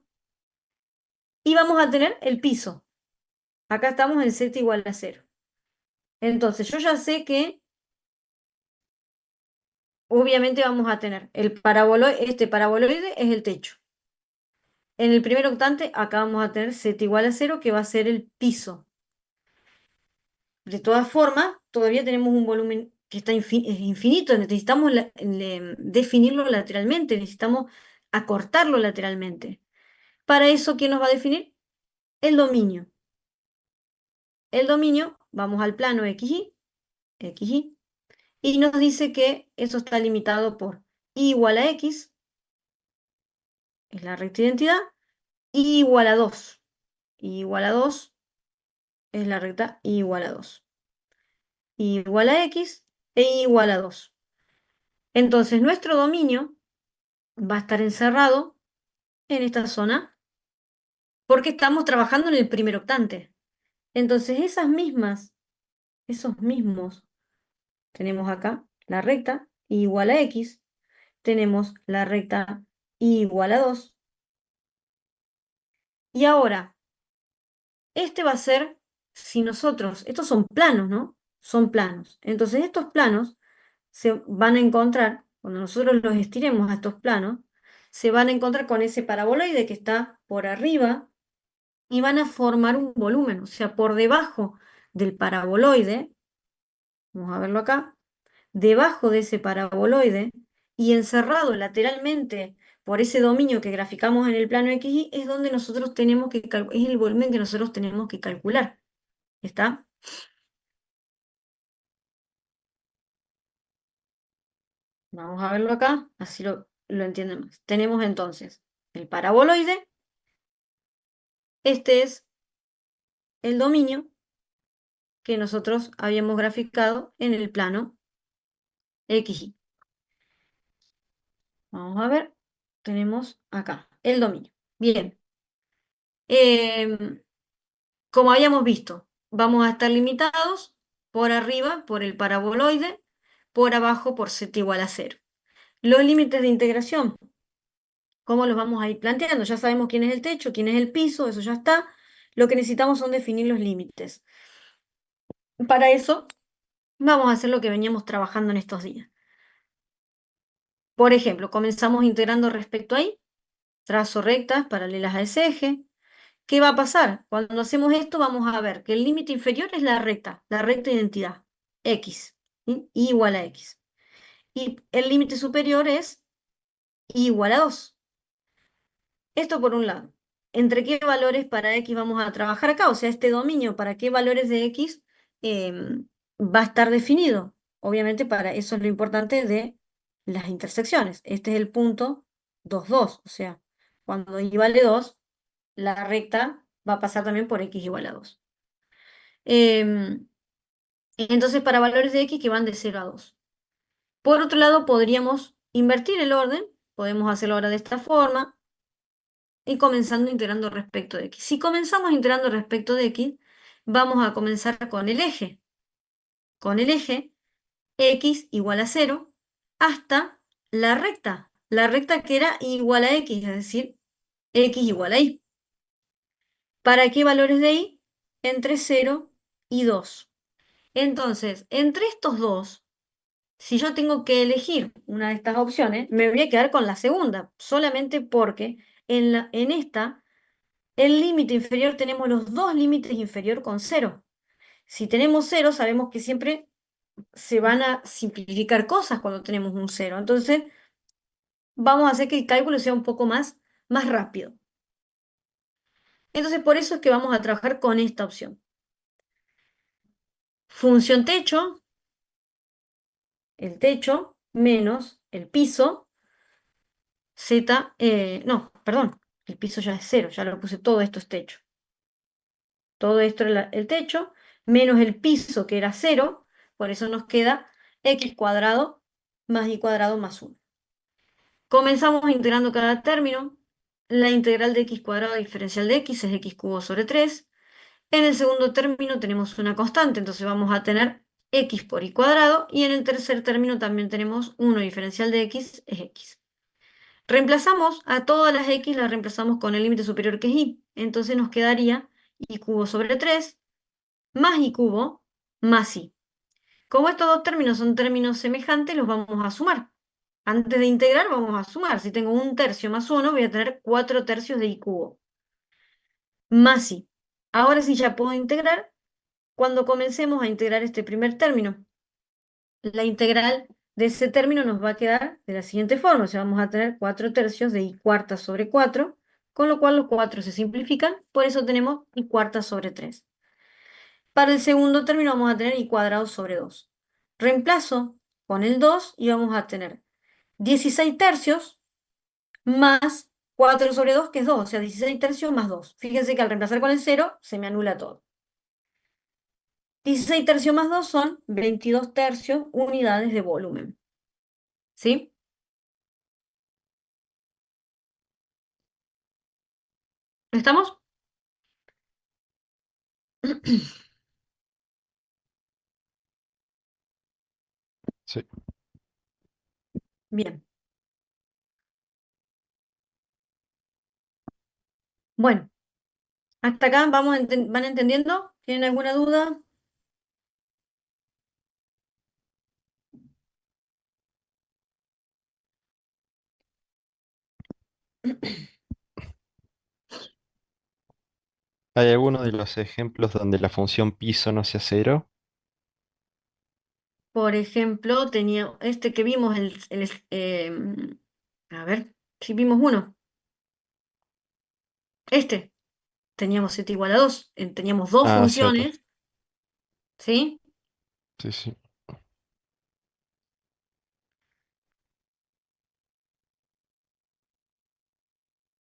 S1: y vamos a tener el piso. Acá estamos en z igual a 0. Entonces, yo ya sé que obviamente vamos a tener este paraboloide es el techo. En el primer octante, acá vamos a tener z igual a 0, que va a ser el piso. De todas formas, todavía tenemos un volumen que está es infinito, necesitamos definirlo lateralmente, necesitamos acortarlo lateralmente. Para eso, ¿quién nos va a definir? El dominio. El dominio, vamos al plano XY, y nos dice que eso está limitado por y igual a x, es la recta identidad, y igual a 2. Y igual a 2 es la recta y igual a 2. Y igual a x e igual a 2. Entonces nuestro dominio va a estar encerrado en esta zona porque estamos trabajando en el primer octante. Entonces esos mismos, tenemos acá la recta y igual a x, tenemos la recta y igual a 2. Y ahora, este va a ser, si nosotros, estos son planos, ¿no? Son planos. Entonces estos planos se van a encontrar, cuando nosotros los estiremos a estos planos, se van a encontrar con ese paraboloide que está por arriba y van a formar un volumen, o sea, por debajo del paraboloide, vamos a verlo acá, debajo de ese paraboloide y encerrado lateralmente por ese dominio que graficamos en el plano XY, es donde nosotros tenemos que es el volumen que nosotros tenemos que calcular. ¿Está? Vamos a verlo acá, así lo entienden más. Tenemos entonces el paraboloide, este es el dominio que nosotros habíamos graficado en el plano XY. Vamos a ver, tenemos acá el dominio. Bien, em, como habíamos visto, vamos a estar limitados por arriba, por el paraboloide, por abajo por z igual a 0. Los límites de integración, ¿cómo los vamos a ir planteando? Ya sabemos quién es el techo, quién es el piso, eso ya está. Lo que necesitamos son definir los límites. Para eso vamos a hacer lo que veníamos trabajando en estos días. Por ejemplo, comenzamos integrando respecto a y, trazo rectas paralelas a ese eje. ¿Qué va a pasar? Cuando hacemos esto vamos a ver que el límite inferior es la recta identidad, x, ¿sí? Y igual a x. Y el límite superior es y igual a 2. Esto por un lado. ¿Entre qué valores para x vamos a trabajar acá? O sea, este dominio, ¿para qué valores de x va a estar definido? Obviamente para eso es lo importante de las intersecciones. Este es el punto 2, 2. O sea, cuando y vale 2, la recta va a pasar también por x igual a 2. Em, entonces, para valores de x que van de 0 a 2. Por otro lado, podríamos invertir el orden. Podemos hacerlo ahora de esta forma y comenzando integrando respecto de x. Si comenzamos integrando respecto de x, vamos a comenzar con el eje. Con el eje x igual a 0 hasta la recta que era igual a x, es decir, x igual a y. ¿Para qué valores de y? Entre 0 y 2. Entonces, entre estos dos, si yo tengo que elegir una de estas opciones, me voy a quedar con la segunda, solamente porque en esta el límite inferior tenemos los dos límites inferior con 0. Si tenemos 0, sabemos que siempre se van a simplificar cosas cuando tenemos un 0. Entonces, vamos a hacer que el cálculo sea un poco más rápido. Entonces, por eso es que vamos a trabajar con esta opción. Función techo, el techo, menos el piso, z, no, perdón, el piso ya es 0, ya lo puse, todo esto es techo. Todo esto era el techo, menos el piso que era 0, por eso nos queda x cuadrado más y cuadrado más 1. Comenzamos integrando cada término. La integral de x cuadrado diferencial de x es x cubo sobre 3. En el segundo término tenemos una constante, entonces vamos a tener x por y cuadrado. Y en el tercer término también tenemos 1 diferencial de x es x. Reemplazamos a todas las x, las reemplazamos con el límite superior que es y. Entonces nos quedaría y cubo sobre 3 más y cubo más y. Como estos dos términos son términos semejantes, los vamos a sumar. Antes de integrar, vamos a sumar. Si tengo un tercio más 1, voy a tener 4 tercios de y cubo. Más y. Ahora sí ya puedo integrar cuando comencemos a integrar este primer término. La integral de ese término nos va a quedar de la siguiente forma. O sea, vamos a tener 4 tercios de y cuarta sobre 4, con lo cual los 4 se simplifican. Por eso tenemos y cuarta sobre 3. Para el segundo término vamos a tener y cuadrado sobre 2. Reemplazo con el 2 y vamos a tener 16 tercios más 4 sobre 2, que es 2, o sea, 16 tercios más 2. Fíjense que al reemplazar con el 0 se me anula todo. 16 tercios más 2 son 22 tercios unidades de volumen. ¿Sí? ¿Estamos?
S2: Sí.
S1: Bien. Bueno, hasta acá van entendiendo. ¿Tienen alguna duda?
S4: ¿Hay alguno de los ejemplos donde la función piso no sea cero?
S1: Por ejemplo, tenía este que vimos, a ver, si vimos uno. Este. Teníamos z igual a 2. Teníamos dos
S4: Ah, cierto.
S1: funciones, ¿sí?
S4: Sí, sí.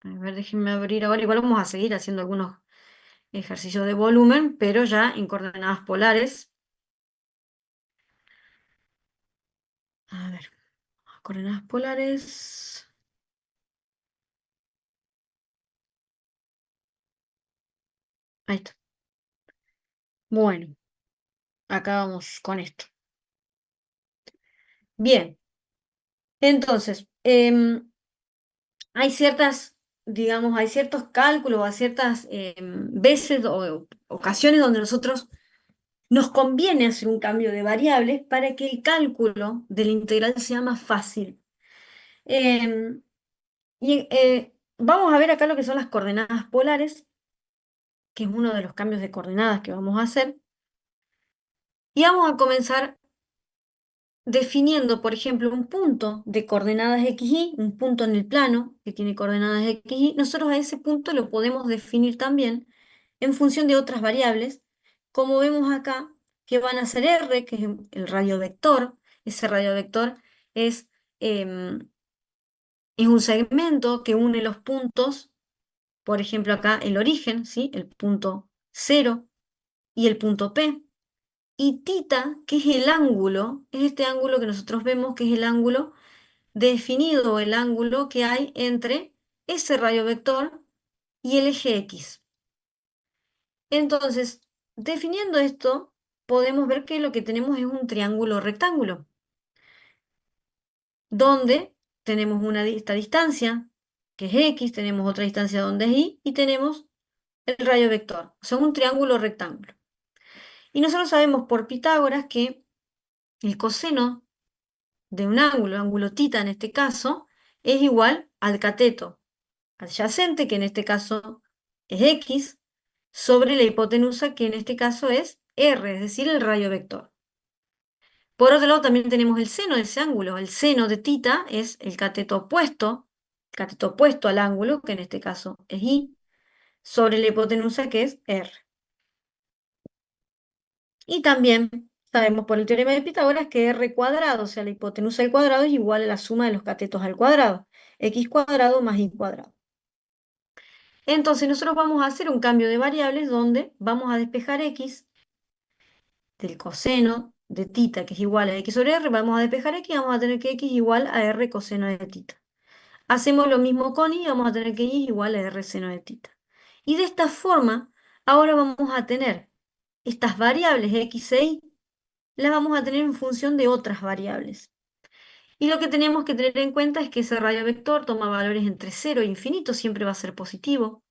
S1: A ver, déjenme abrir ahora. Igual vamos a seguir haciendo algunos ejercicios de volumen, pero ya en coordenadas polares. A ver, coordenadas polares. Ahí está. Bueno, acá vamos con esto. Bien, entonces, hay ciertas, digamos, hay ciertos cálculos, hay ciertas veces o ocasiones donde nosotros nos conviene hacer un cambio de variables para que el cálculo de la integral sea más fácil. Em, Vamos a ver acá lo que son las coordenadas polares, que es uno de los cambios de coordenadas que vamos a hacer. Y vamos a comenzar definiendo, por ejemplo, un punto de coordenadas xy, un punto en el plano que tiene coordenadas xy. Nosotros a ese punto lo podemos definir también en función de otras variables, como vemos acá, que van a ser r, que es el radiovector. Ese radiovector es, em, es un segmento que une los puntos, por ejemplo acá el origen, ¿sí? El punto 0 y el punto P. Y tita, que es el ángulo, es este ángulo que nosotros vemos que es el ángulo definido, el ángulo que hay entre ese radiovector y el eje X. Entonces, definiendo esto, podemos ver que lo que tenemos es un triángulo rectángulo, donde tenemos esta distancia, que es X, tenemos otra distancia donde es Y, y tenemos el radiovector. O sea, un triángulo rectángulo. Y nosotros sabemos por Pitágoras que el coseno de un ángulo, ángulo tita en este caso, es igual al cateto adyacente, que en este caso es X, sobre la hipotenusa, que en este caso es R, es decir, el radio vector. Por otro lado, también tenemos el seno de ese ángulo. El seno de tita es el cateto opuesto al ángulo, que en este caso es Y, sobre la hipotenusa, que es R. Y también sabemos por el teorema de Pitágoras que R cuadrado, o sea, la hipotenusa al cuadrado, es igual a la suma de los catetos al cuadrado. X cuadrado más Y cuadrado. Entonces nosotros vamos a hacer un cambio de variables donde vamos a despejar X del coseno de tita, que es igual a X sobre R, vamos a despejar X y vamos a tener que X igual a R coseno de tita. Hacemos lo mismo con Y, vamos a tener que Y igual a R seno de tita. Y de esta forma, ahora vamos a tener estas variables X e Y, las vamos a tener en función de otras variables. Y lo que tenemos que tener en cuenta es que ese radio vector toma valores entre 0 e infinito, siempre va a ser positivo.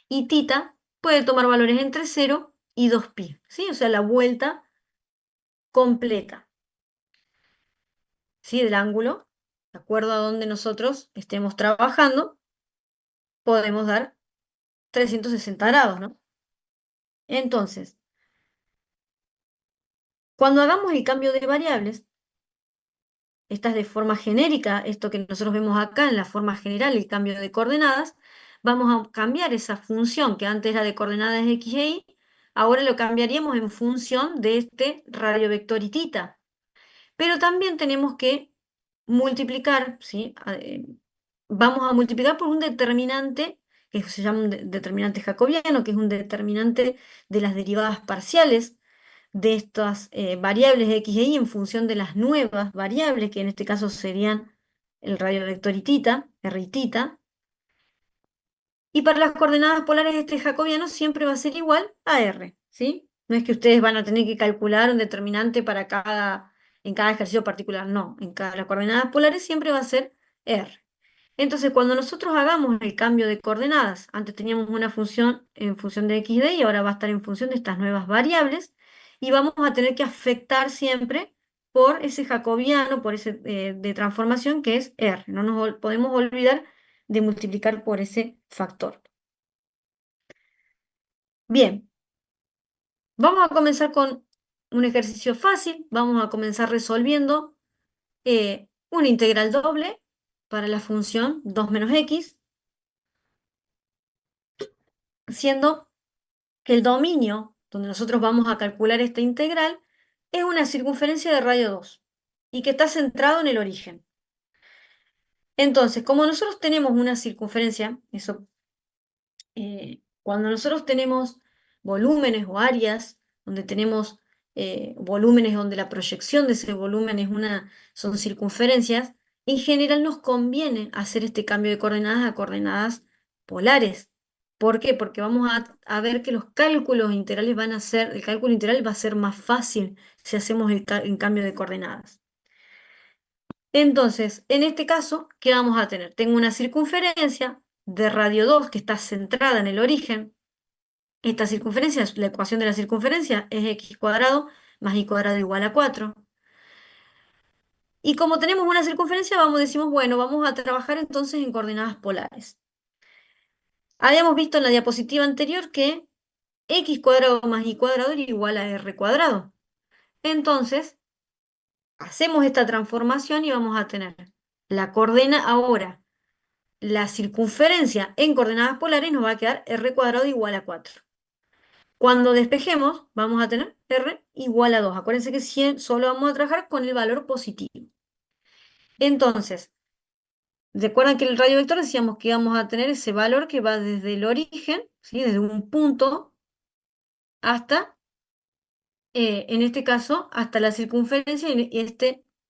S1: Y tita puede tomar valores entre 0 y 2pi, ¿sí? O sea, la vuelta completa, ¿sí? Del ángulo, de acuerdo a donde nosotros estemos trabajando, podemos dar 360 grados, ¿no? Entonces, cuando hagamos el cambio de variables, esta es de forma genérica, esto que nosotros vemos acá en la forma general, el cambio de coordenadas, vamos a cambiar esa función que antes era de coordenadas x e y, ahora lo cambiaríamos en función de este radiovector y tita. Pero también tenemos que multiplicar, ¿sí? Vamos a multiplicar por un determinante que se llama un determinante jacobiano, que es un determinante de las derivadas parciales de estas variables x e y en función de las nuevas variables, que en este caso serían el radiovector y tita, r y tita. Y para las coordenadas polares este jacobiano siempre va a ser igual a r, ¿sí? No es que ustedes van a tener que calcular un determinante para en cada ejercicio particular, no. Las coordenadas polares siempre va a ser r. Entonces, cuando nosotros hagamos el cambio de coordenadas, antes teníamos una función en función de x de y ahora va a estar en función de estas nuevas variables, y vamos a tener que afectar siempre por ese jacobiano, por ese de transformación que es r. No nos podemos olvidar de multiplicar por ese factor. Bien, vamos a comenzar con un ejercicio fácil. Vamos a comenzar resolviendo una integral doble para la función 2 menos x, siendo que el dominio donde nosotros vamos a calcular esta integral es una circunferencia de radio 2 y que está centrado en el origen. Entonces, como nosotros tenemos una circunferencia, cuando nosotros tenemos volúmenes o áreas, donde tenemos volúmenes donde la proyección de ese volumen son circunferencias, en general nos conviene hacer este cambio de coordenadas a coordenadas polares. ¿Por qué? Porque vamos a ver que los cálculos integrales el cálculo integral va a ser más fácil si hacemos el cambio de coordenadas. Entonces, en este caso, ¿qué vamos a tener? Tengo una circunferencia de radio 2 que está centrada en el origen. Esta circunferencia, la ecuación de la circunferencia es x cuadrado más y cuadrado igual a 4. Y como tenemos una circunferencia, decimos, bueno, vamos a trabajar entonces en coordenadas polares. Habíamos visto en la diapositiva anterior que x cuadrado más y cuadrado era igual a r cuadrado. Entonces, hacemos esta transformación y vamos a tener la coordena ahora. La circunferencia en coordenadas polares nos va a quedar r cuadrado igual a 4. Cuando despejemos, vamos a tener r igual a 2. Acuérdense que solo vamos a trabajar con el valor positivo. Entonces, recuerdan que el radio vector decíamos que íbamos a tener ese valor que va desde el origen, ¿sí? Desde un punto hasta, en este caso, hasta la circunferencia y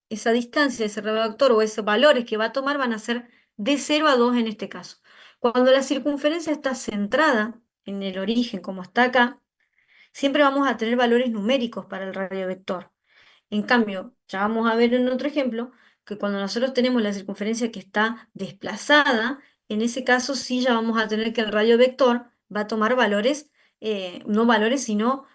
S1: esa distancia, ese radio vector o esos valores que va a tomar van a ser de 0 a 2 en este caso. Cuando la circunferencia está centrada en el origen, como está acá, siempre vamos a tener valores numéricos para el radio vector. En cambio, ya vamos a ver en otro ejemplo que cuando nosotros tenemos la circunferencia que está desplazada, en ese caso sí ya vamos a tener que el radio vector va a tomar valores, no valores, sino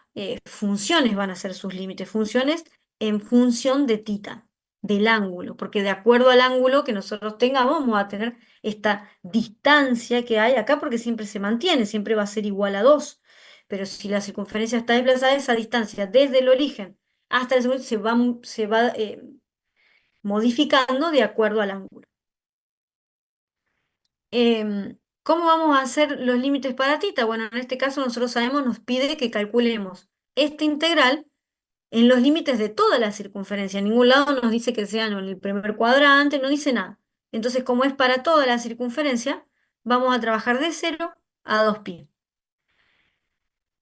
S1: funciones van a ser sus límites, funciones en función de tita, del ángulo, porque de acuerdo al ángulo que nosotros tengamos, vamos a tener esta distancia que hay acá, porque siempre se mantiene, siempre va a ser igual a 2. Pero si la circunferencia está desplazada, esa distancia desde el origen hasta el segundo se va modificando de acuerdo al ángulo. ¿Cómo vamos a hacer los límites para tita? Bueno, en este caso nosotros sabemos, nos pide que calculemos esta integral en los límites de toda la circunferencia. En ningún lado nos dice que sean en el primer cuadrante, no dice nada. Entonces, como es para toda la circunferencia, vamos a trabajar de 0 a 2π.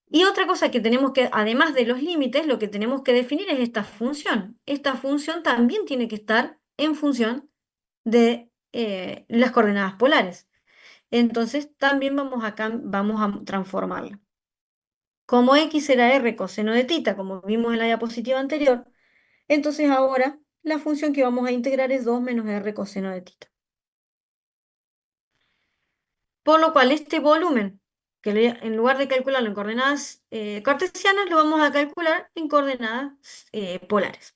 S1: Y otra cosa que tenemos que, además de los límites, lo que tenemos que definir es esta función. Esta función también tiene que estar en función de las coordenadas polares. Entonces, también vamos a transformarla. Como x era r coseno de tita, como vimos en la diapositiva anterior, entonces ahora la función que vamos a integrar es 2 menos r coseno de tita. Por lo cual, este volumen, en lugar de calcularlo en coordenadas cartesianas, lo vamos a calcular en coordenadas polares.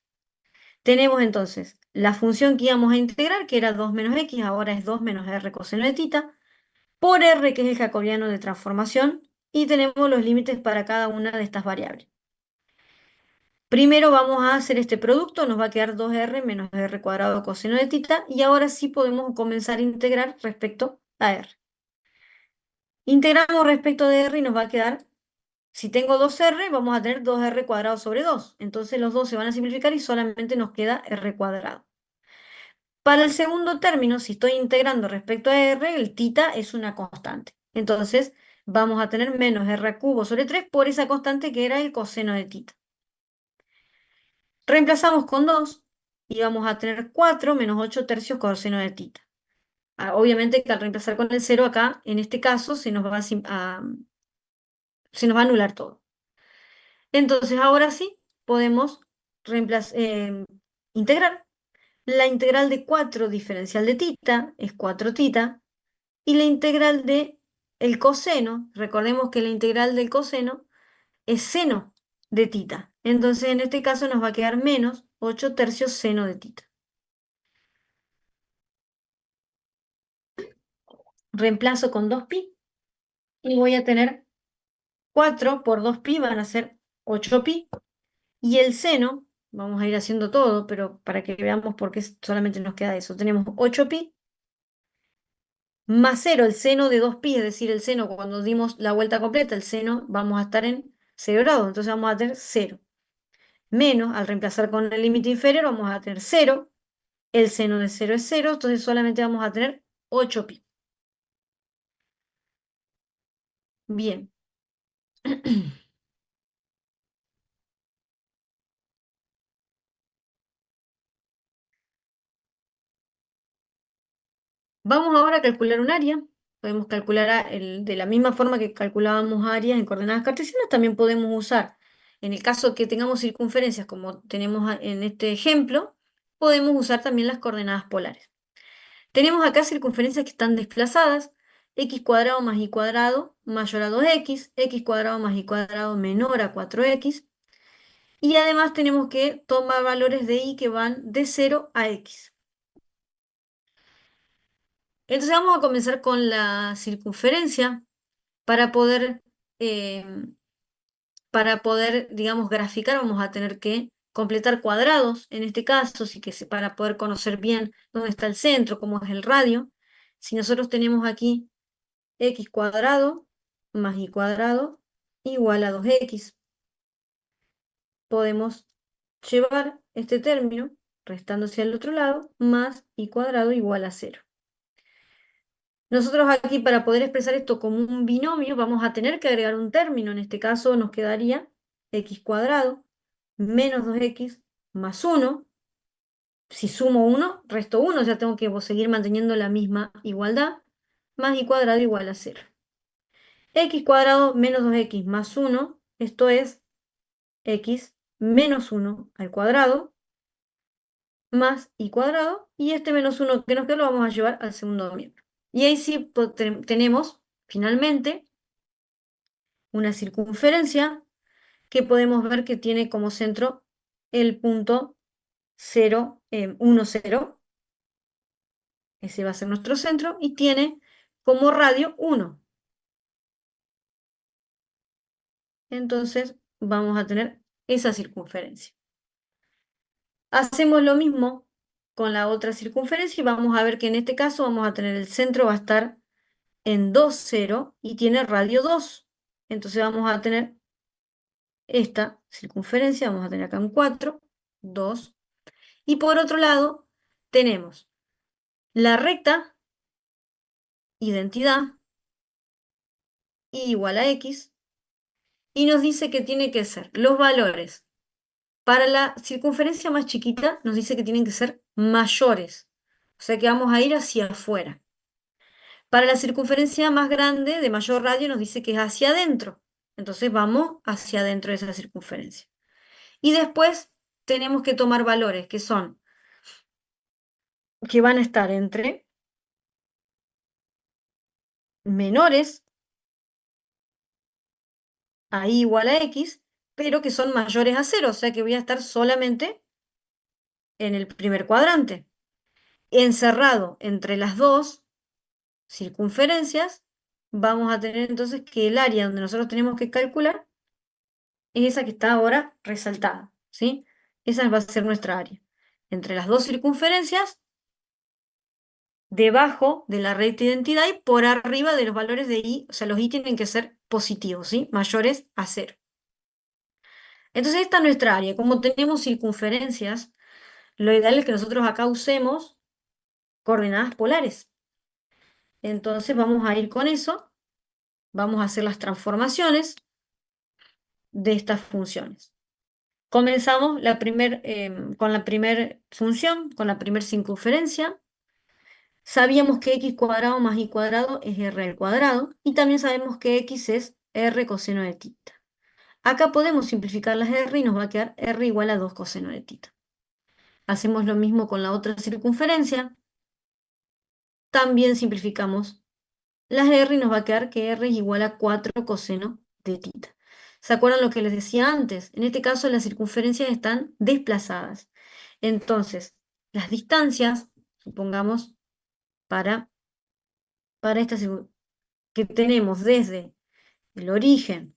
S1: Tenemos entonces la función que íbamos a integrar, que era 2 menos x, ahora es 2 menos r coseno de tita, por r, que es el jacobiano de transformación, y tenemos los límites para cada una de estas variables. Primero vamos a hacer este producto, nos va a quedar 2r menos r cuadrado coseno de tita, y ahora sí podemos comenzar a integrar respecto a r. Integramos respecto de r y nos va a quedar, si tengo 2r, vamos a tener 2r cuadrado sobre 2. Entonces los dos se van a simplificar y solamente nos queda r cuadrado. Para el segundo término, si estoy integrando respecto a r, el tita es una constante. Entonces vamos a tener menos r cubo sobre 3 por esa constante que era el coseno de tita. Reemplazamos con 2 y vamos a tener 4 menos 8 tercios coseno de tita. Obviamente que al reemplazar con el 0 acá, en este caso, se nos va a anular todo. Entonces, ahora sí, podemos integrar. La integral de 4 diferencial de tita es 4 tita, y la integral de el coseno, recordemos que la integral del coseno es seno de tita. Entonces, en este caso nos va a quedar menos 8 tercios seno de tita. Reemplazo con 2π y voy a tener 4 por 2π van a ser 8π. Y el seno, vamos a ir haciendo todo, pero para que veamos por qué solamente nos queda eso. Tenemos 8π más 0, el seno de 2π, es decir, el seno cuando dimos la vuelta completa, el seno vamos a estar en 0 grados, entonces vamos a tener 0. Menos, al reemplazar con el límite inferior, vamos a tener 0. El seno de 0 es 0, entonces solamente vamos a tener 8π. Bien. Vamos ahora a calcular un área. Podemos calcular de la misma forma que calculábamos áreas en coordenadas cartesianas, también podemos usar, en el caso que tengamos circunferencias como tenemos en este ejemplo, podemos usar también las coordenadas polares. Tenemos acá circunferencias que están desplazadas, x cuadrado más y cuadrado mayor a 2x, x cuadrado más y cuadrado menor a 4x, y además tenemos que tomar valores de y que van de 0 a x. Entonces vamos a comenzar con la circunferencia para poder, eh, digamos, graficar, vamos a tener que completar cuadrados, en este caso, sí que para poder conocer bien dónde está el centro, cómo es el radio. Si nosotros tenemos aquí x cuadrado más y cuadrado igual a 2x. Podemos llevar este término restándose al otro lado, más y cuadrado igual a 0. Nosotros aquí para poder expresar esto como un binomio vamos a tener que agregar un término. En este caso nos quedaría x cuadrado menos 2x más 1. Si sumo 1, resto 1, ya tengo que seguir manteniendo la misma igualdad, más y cuadrado igual a 0. X cuadrado menos 2x más 1, esto es x menos 1 al cuadrado, más y cuadrado, y este menos 1 que nos queda lo vamos a llevar al segundo miembro. Y ahí sí tenemos, finalmente, una circunferencia que podemos ver que tiene como centro el punto 0, 1, 0. Ese va a ser nuestro centro, y tiene como radio 1. Entonces vamos a tener esa circunferencia. Hacemos lo mismo con la otra circunferencia y vamos a ver que en este caso vamos a tener el centro va a estar en 2, 0 y tiene radio 2. Entonces vamos a tener esta circunferencia, vamos a tener acá un 4, 2. Y por otro lado tenemos la recta identidad igual a x y nos dice que tiene que ser los valores. Para la circunferencia más chiquita nos dice que tienen que ser mayores, o sea que vamos a ir hacia afuera. Para la circunferencia más grande, de mayor radio, nos dice que es hacia adentro, entonces vamos hacia adentro de esa circunferencia. Y después tenemos que tomar valores que van a estar entre menores a y igual a x, pero que son mayores a 0, o sea que voy a estar solamente en el primer cuadrante. Encerrado entre las dos circunferencias, vamos a tener entonces que el área donde nosotros tenemos que calcular es esa que está ahora resaltada, ¿sí? Esa va a ser nuestra área. Entre las dos circunferencias, debajo de la recta identidad y por arriba de los valores de y, o sea, los y tienen que ser positivos, ¿sí? Mayores a 0. Entonces esta es nuestra área. Como tenemos circunferencias, lo ideal es que nosotros acá usemos coordenadas polares. Entonces vamos a ir con eso, vamos a hacer las transformaciones de estas funciones. Comenzamos con la primera función, con la primera circunferencia. Sabíamos que x cuadrado más y cuadrado es r al cuadrado, y también sabemos que x es r coseno de tita. Acá podemos simplificar las r y nos va a quedar r igual a 2 coseno de tita. Hacemos lo mismo con la otra circunferencia. También simplificamos las r y nos va a quedar que r es igual a 4 coseno de tita. ¿Se acuerdan lo que les decía antes? En este caso las circunferencias están desplazadas. Entonces, las distancias, supongamos, para esta que tenemos desde el origen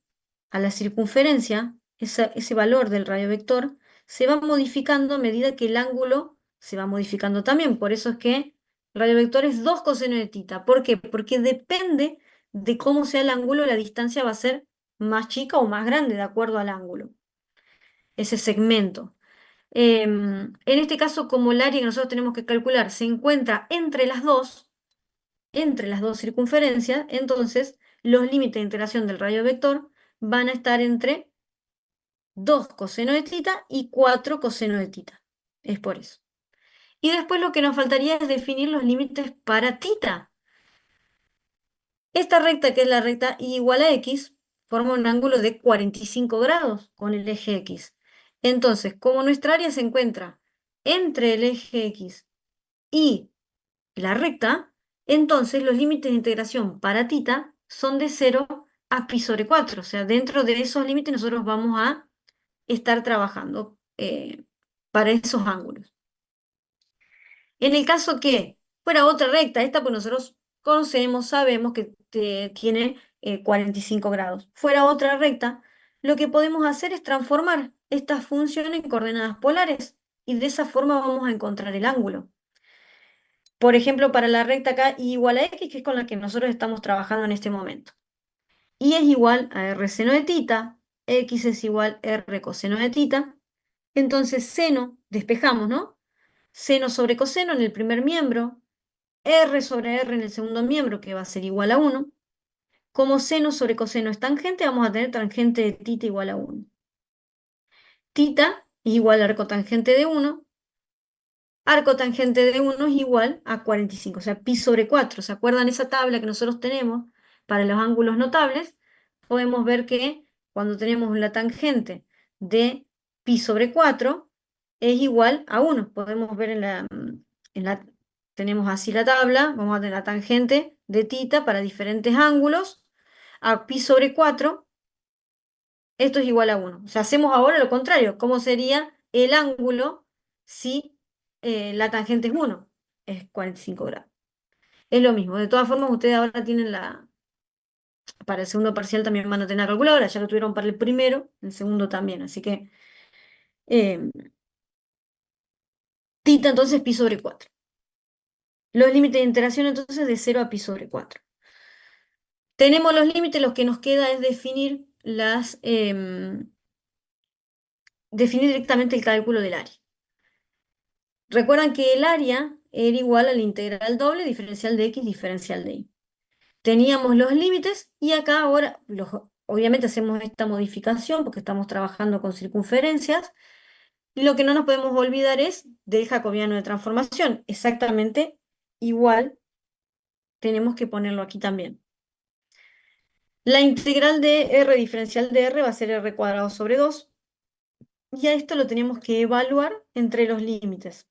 S1: a la circunferencia, ese valor del radio vector se va modificando a medida que el ángulo se va modificando también. Por eso es que el radio vector es 2 coseno de tita. ¿Por qué? Porque depende de cómo sea el ángulo, la distancia va a ser más chica o más grande de acuerdo al ángulo, ese segmento. En este caso, como el área que nosotros tenemos que calcular se encuentra entre las dos circunferencias, entonces los límites de integración del radio vector van a estar entre 2 coseno de tita y 4 coseno de tita. Es por eso. Y después lo que nos faltaría es definir los límites para tita. Esta recta, que es la recta y igual a x, forma un ángulo de 45 grados con el eje x. Entonces, como nuestra área se encuentra entre el eje X y la recta, entonces los límites de integración para tita son de 0 a pi sobre 4. O sea, dentro de esos límites nosotros vamos a estar trabajando para esos ángulos. En el caso que fuera otra recta, esta pues nosotros conocemos, sabemos que tiene 45 grados. Fuera otra recta, lo que podemos hacer es transformar estas funciones en coordenadas polares y de esa forma vamos a encontrar el ángulo. Por ejemplo, para la recta acá y igual a x, que es con la que nosotros estamos trabajando en este momento. Y es igual a r seno de tita, x es igual a r coseno de tita. Entonces seno, despejamos, ¿no? Seno sobre coseno en el primer miembro, r sobre r en el segundo miembro, que va a ser igual a 1. Como seno sobre coseno es tangente, vamos a tener tangente de tita igual a 1. Tita es igual a arcotangente de 1. Arco tangente de 1 es igual a 45, o sea, pi sobre 4. ¿Se acuerdan esa tabla que nosotros tenemos para los ángulos notables? Podemos ver que cuando tenemos la tangente de pi sobre 4 es igual a 1. Podemos ver tenemos así la tabla, vamos a tener la tangente de tita para diferentes ángulos a pi sobre 4. Esto es igual a 1. O sea, hacemos ahora lo contrario. ¿Cómo sería el ángulo si la tangente es 1? Es 45 grados. Es lo mismo. De todas formas, ustedes ahora tienen para el segundo parcial también van a tener la calculadora. Ya lo tuvieron para el primero, el segundo también. Así que eh, tita entonces pi sobre 4. Los límites de interacción entonces de 0 a pi sobre 4. Tenemos los límites, lo que nos queda es definir directamente el cálculo del área. Recuerdan que el área era igual a la integral doble diferencial de x diferencial de y. Teníamos los límites y acá ahora, obviamente hacemos esta modificación porque estamos trabajando con circunferencias. Y lo que no nos podemos olvidar es del jacobiano de transformación. Exactamente igual tenemos que ponerlo aquí también. La integral de r diferencial de r va a ser r cuadrado sobre 2. Y a esto lo tenemos que evaluar entre los límites.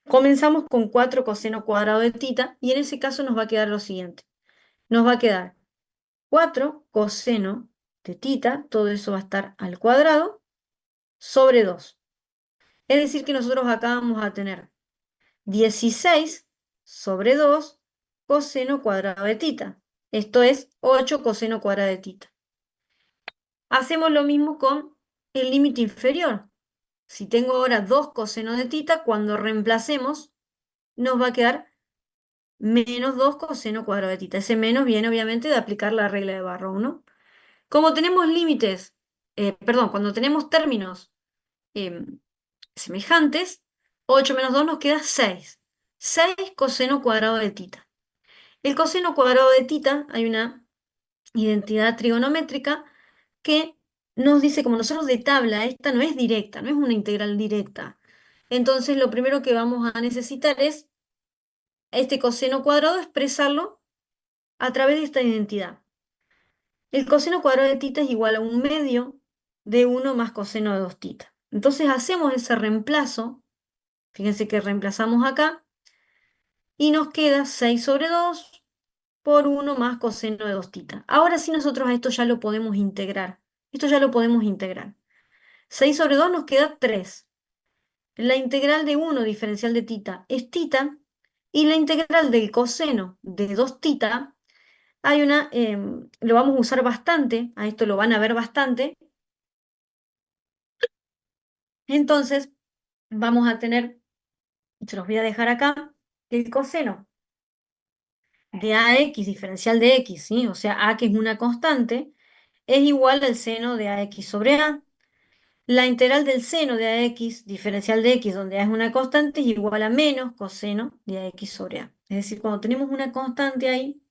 S1: Comenzamos con 4 coseno cuadrado de tita y en ese caso nos va a quedar lo siguiente. Nos va a quedar 4 coseno de tita, todo eso va a estar al cuadrado, sobre 2. Es decir que nosotros acá vamos a tener 16 sobre 2 coseno cuadrado de tita. Esto es 8 coseno cuadrado de tita. Hacemos lo mismo con el límite inferior. Si tengo ahora 2 coseno de tita, cuando reemplacemos nos va a quedar menos 2 coseno cuadrado de tita. Ese menos viene obviamente de aplicar la regla de Barrow, ¿no? Como tenemos límites, cuando tenemos términos semejantes, 8 menos 2 nos queda 6. 6 coseno cuadrado de tita. El coseno cuadrado de tita, hay una identidad trigonométrica que nos dice, como nosotros de tabla, esta no es directa, no es una integral directa. Entonces lo primero que vamos a necesitar es este coseno cuadrado expresarlo a través de esta identidad. El coseno cuadrado de tita es igual a un medio de 1 más coseno de 2 tita. Entonces hacemos ese reemplazo, fíjense que reemplazamos acá, y nos queda 6 sobre 2 por 1 más coseno de 2 tita. Ahora sí nosotros a esto ya lo podemos integrar. Esto ya lo podemos integrar. 6 sobre 2 nos queda 3. La integral de 1 diferencial de tita es tita, y la integral del coseno de 2 tita lo vamos a usar bastante, a esto lo van a ver bastante. Entonces, vamos a tener, se los voy a dejar acá, el coseno de ax diferencial de x, ¿sí? O sea, a que es una constante, es igual al seno de ax sobre a. La integral del seno de ax diferencial de x, donde a es una constante, es igual a menos coseno de ax sobre a. Es decir, cuando tenemos una constante ahí,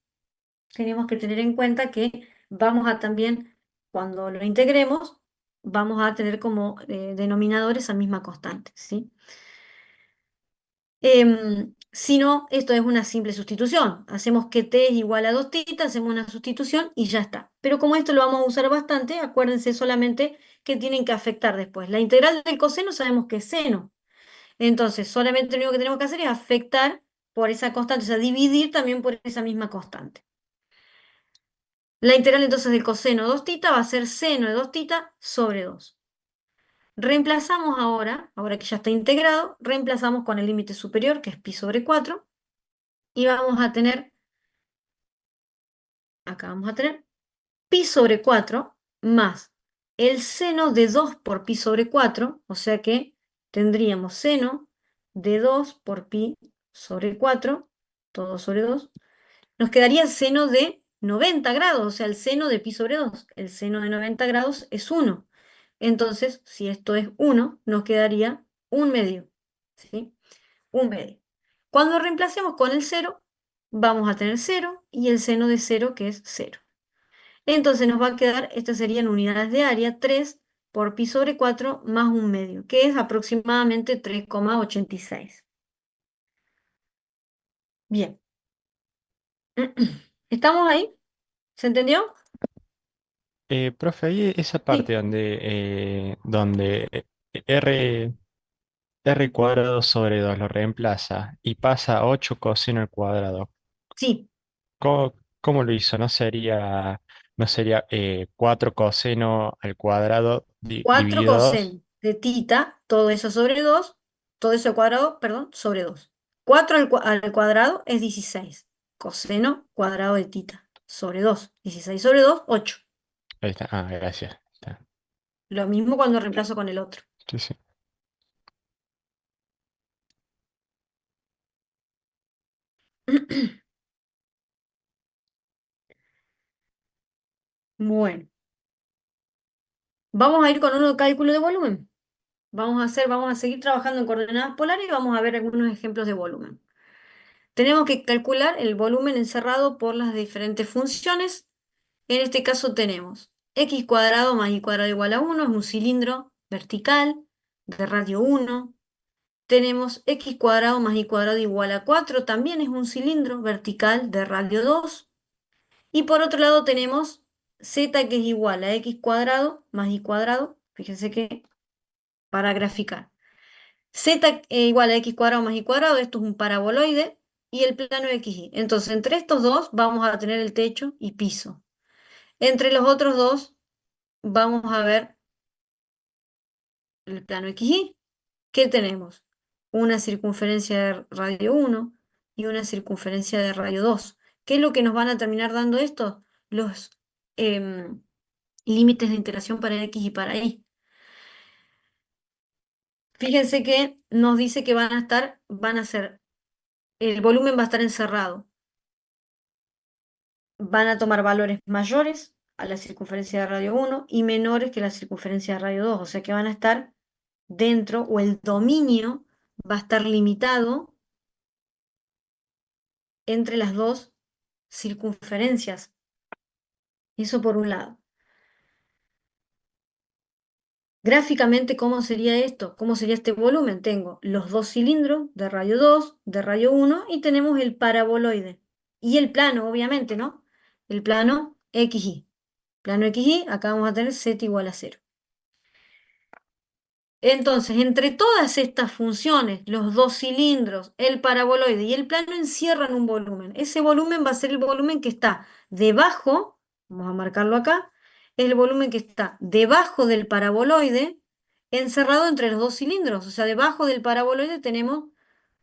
S1: tenemos que tener en cuenta que vamos a también, cuando lo integremos, vamos a tener como denominador esa misma constante, ¿sí? Si no, esto es una simple sustitución. Hacemos que t es igual a 2 tita, hacemos una sustitución y ya está. Pero como esto lo vamos a usar bastante, acuérdense solamente que tienen que afectar después. La integral del coseno sabemos que es seno. Entonces, solamente lo único que tenemos que hacer es afectar por esa constante, o sea, dividir también por esa misma constante. La integral entonces del coseno de 2 tita va a ser seno de 2 tita sobre 2. Reemplazamos ahora que ya está integrado, reemplazamos con el límite superior, que es pi sobre 4, y vamos a tener, acá vamos a tener pi sobre 4 más el seno de 2 por pi sobre 4, o sea que tendríamos seno de 2 por pi sobre 4, todo sobre 2. Nos quedaría el seno de 90 grados, o sea, el seno de pi sobre 2. El seno de 90 grados es 1. Entonces, si esto es 1, nos quedaría un medio. ¿Sí? Un medio. Cuando reemplacemos con el 0, vamos a tener 0 y el seno de 0 que es 0. Entonces nos va a quedar, estas serían unidades de área, 3 por pi sobre 4 más un medio, que es aproximadamente 3,86. Bien. ¿Estamos ahí? ¿Se entendió?
S4: Profe, ahí esa parte
S1: Sí,
S4: donde r cuadrado sobre 2 lo reemplaza y pasa a 8 coseno al cuadrado.
S1: sí.
S4: ¿Cómo lo hizo? ¿No sería 4 coseno al cuadrado
S1: 4
S4: dividido 2?
S1: coseno de tita, todo eso sobre 2, todo eso al cuadrado, perdón, sobre 2. 4 al cuadrado es 16. Coseno cuadrado de tita sobre 2. 16 sobre 2, 8.
S4: Ahí está. Ah, gracias. Ahí está.
S1: Lo mismo cuando reemplazo con el otro.
S4: Sí, sí.
S1: Bueno, vamos a ir con uno de cálculo de volumen. Vamos a seguir trabajando en coordenadas polares y vamos a ver algunos ejemplos de volumen. Tenemos que calcular el volumen encerrado por las diferentes funciones. En este caso tenemos x cuadrado más y cuadrado igual a 1, es un cilindro vertical de radio 1. Tenemos x cuadrado más y cuadrado igual a 4, también es un cilindro vertical de radio 2. Y por otro lado tenemos z que es igual a x cuadrado más y cuadrado, fíjense que para graficar. Z igual a x cuadrado más y cuadrado, esto es un paraboloide, y el plano XY. Entonces, entre estos dos vamos a tener el techo y piso. Entre los otros dos vamos a ver el plano XY. ¿Qué tenemos? Una circunferencia de radio 1 y una circunferencia de radio 2. ¿Qué es lo que nos van a terminar dando esto? Los em, límites de integración para X y para Y. Fíjense que nos dice que van a ser, el volumen va a estar encerrado. Van a tomar valores mayores a la circunferencia de radio 1 y menores que la circunferencia de radio 2. O sea que van a estar dentro, o el dominio va a estar limitado entre las dos circunferencias. Eso por un lado. Gráficamente, ¿cómo sería esto? ¿Cómo sería este volumen? Tengo los dos cilindros de radio 2, de radio 1 y tenemos el paraboloide. Y el plano, obviamente, ¿no? El plano XY. Plano XY, acá vamos a tener z igual a 0. Entonces, entre todas estas funciones, los dos cilindros, el paraboloide y el plano encierran un volumen. Ese volumen va a ser el volumen que está debajo, vamos a marcarlo acá, el volumen que está debajo del paraboloide, encerrado entre los dos cilindros. O sea, debajo del paraboloide tenemos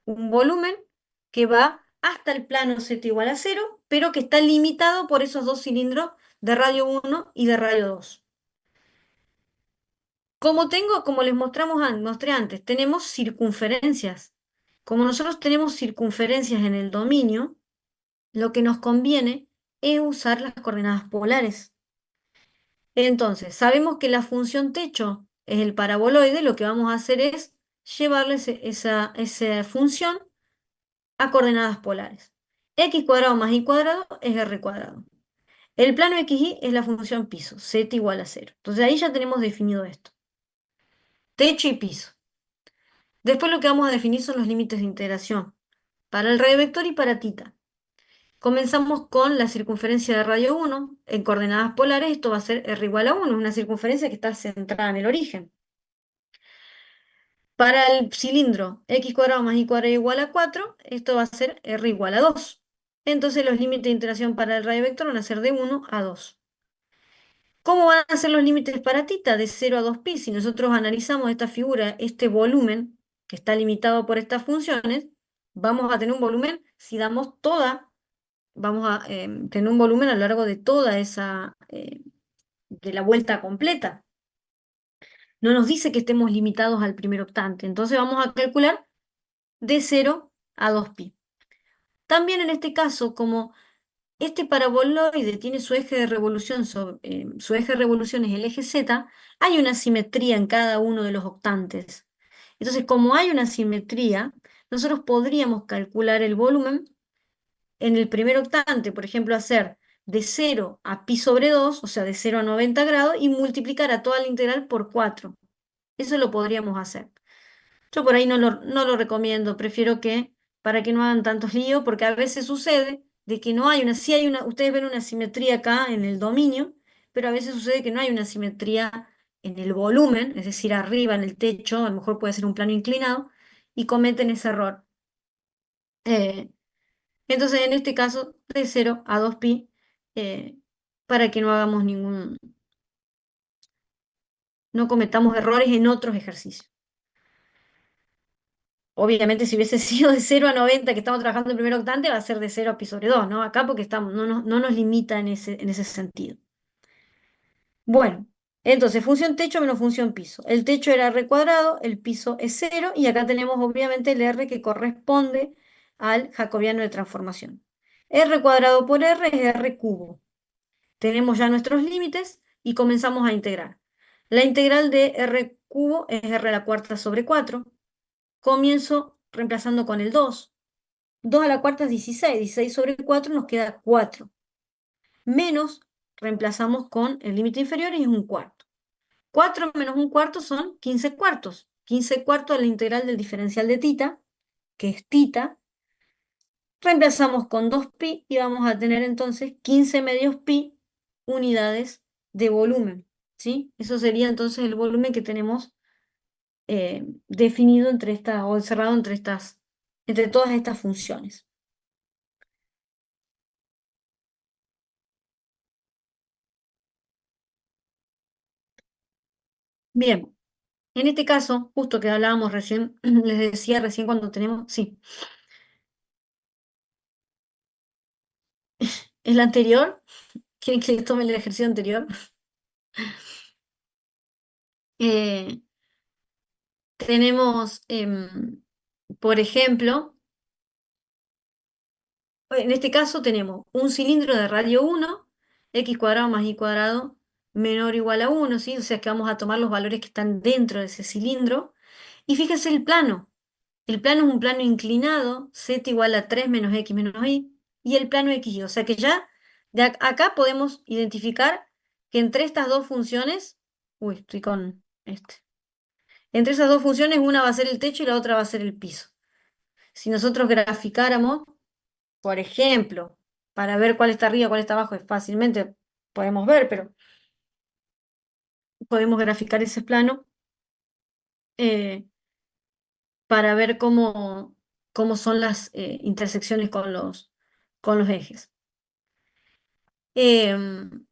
S1: un volumen que va hasta el plano z igual a 0, pero que está limitado por esos dos cilindros de radio 1 y de radio 2. Como les mostré antes, tenemos circunferencias. Como nosotros tenemos circunferencias en el dominio, lo que nos conviene es usar las coordenadas polares. Entonces, sabemos que la función techo es el paraboloide, lo que vamos a hacer es llevarle esa función a coordenadas polares. X cuadrado más y cuadrado es r cuadrado. El plano XY es la función piso, z igual a 0. Entonces ahí ya tenemos definido esto. Techo y piso. Después lo que vamos a definir son los límites de integración para el radio vector y para tita. Comenzamos con la circunferencia de radio 1. En coordenadas polares esto va a ser r igual a 1, una circunferencia que está centrada en el origen. Para el cilindro x cuadrado más y cuadrado igual a 4, esto va a ser r igual a 2. Entonces los límites de interacción para el radio vector van a ser de 1 a 2. ¿Cómo van a ser los límites para tita? De 0 a 2pi. Si nosotros analizamos esta figura, este volumen que está limitado por estas funciones, vamos a tener un volumen, si damos toda, vamos a tener un volumen a lo largo de toda esa, de la vuelta completa. No nos dice que estemos limitados al primer octante. Entonces vamos a calcular de 0 a 2pi. También en este caso, como este paraboloide tiene su eje de revolución, su eje de revolución es el eje Z, hay una simetría en cada uno de los octantes. Entonces, como hay una simetría, nosotros podríamos calcular el volumen en el primer octante, por ejemplo, hacer de 0 a pi sobre 2, o sea, de 0 a 90 grados, y multiplicar a toda la integral por 4. Eso lo podríamos hacer. Yo por ahí no lo recomiendo, prefiero que, para que no hagan tantos líos, porque a veces sucede de que no hay una, sí hay una, ustedes ven una simetría acá en el dominio, pero a veces sucede que no hay una simetría en el volumen, es decir, arriba en el techo, a lo mejor puede ser un plano inclinado, y cometen ese error. Eh, entonces, en este caso, de 0 a 2pi, eh, para que no hagamos no cometamos errores en otros ejercicios. Obviamente, si hubiese sido de 0 a 90 que estamos trabajando en primer octante, va a ser de 0 a pi sobre 2, ¿no? Acá porque no nos limita en ese sentido. Bueno, entonces, función techo menos función piso. El techo era r cuadrado, el piso es 0, y acá tenemos obviamente el r que corresponde al jacobiano de transformación. R cuadrado por r es r cubo. Tenemos ya nuestros límites y comenzamos a integrar. La integral de r cubo es r a la cuarta sobre 4. Comienzo reemplazando con el 2. 2 a la cuarta es 16. 16 sobre 4 nos queda 4. Menos, reemplazamos con el límite inferior y es un cuarto. 4 menos un cuarto son 15 cuartos. 15 cuartos es la integral del diferencial de tita, que es tita. Reemplazamos con 2pi y vamos a tener entonces 15 medios pi unidades de volumen. ¿Sí? Eso sería entonces el volumen que tenemos definido entre estas, o encerrado entre todas estas funciones. Bien, en este caso, justo que hablábamos recién, les decía recién cuando tenemos, sí, el anterior, ¿quieren que les tome el ejercicio anterior? Eh, tenemos, por ejemplo, en este caso tenemos un cilindro de radio 1, x cuadrado más y cuadrado menor o igual a 1, ¿sí? O sea que vamos a tomar los valores que están dentro de ese cilindro. Y fíjense el plano. El plano es un plano inclinado, z igual a 3 menos x menos y, y el plano xy. O sea que ya acá podemos identificar que entre estas dos funciones, uy, estoy con este. Entre esas dos funciones, una va a ser el techo y la otra va a ser el piso. Si nosotros graficáramos, por ejemplo, para ver cuál está arriba, cuál está abajo, es fácilmente podemos ver, pero podemos graficar ese plano eh, para ver cómo son las intersecciones con los ejes. Le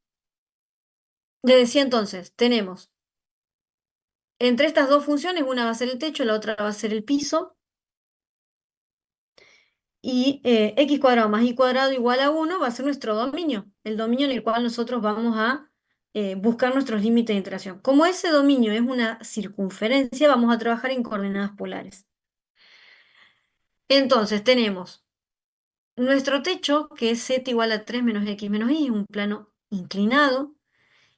S1: decía entonces, tenemos entre estas dos funciones, una va a ser el techo, la otra va a ser el piso, y x cuadrado más y cuadrado igual a 1 va a ser nuestro dominio, el dominio en el cual nosotros vamos a buscar nuestros límites de interacción. Como ese dominio es una circunferencia, vamos a trabajar en coordenadas polares. Entonces tenemos nuestro techo, que es z igual a 3 menos x menos y, es un plano inclinado,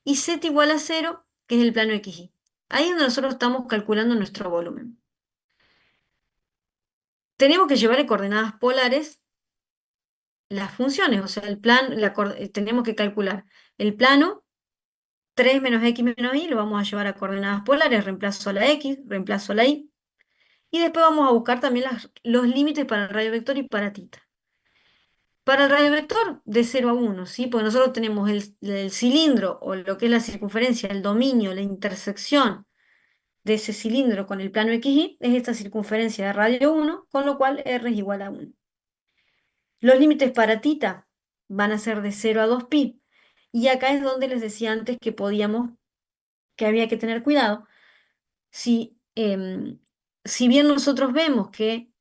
S1: y z igual a 0, que es el plano xy. Ahí es donde nosotros estamos calculando nuestro volumen. Tenemos que llevar en coordenadas polares las funciones, o sea, tenemos que calcular el plano 3 menos x menos y, lo vamos a llevar a coordenadas polares, reemplazo la x, reemplazo la y después vamos a buscar también los límites para el radio vector y para tita. Para el radio vector, de 0 a 1, ¿sí? Porque nosotros tenemos el cilindro, o lo que es la circunferencia, el dominio, la intersección de ese cilindro con el plano XY es esta circunferencia de radio 1, con lo cual R es igual a 1. Los límites para tita van a ser de 0 a 2pi. Y acá es donde les decía antes que había que tener cuidado. Si bien nosotros vemos que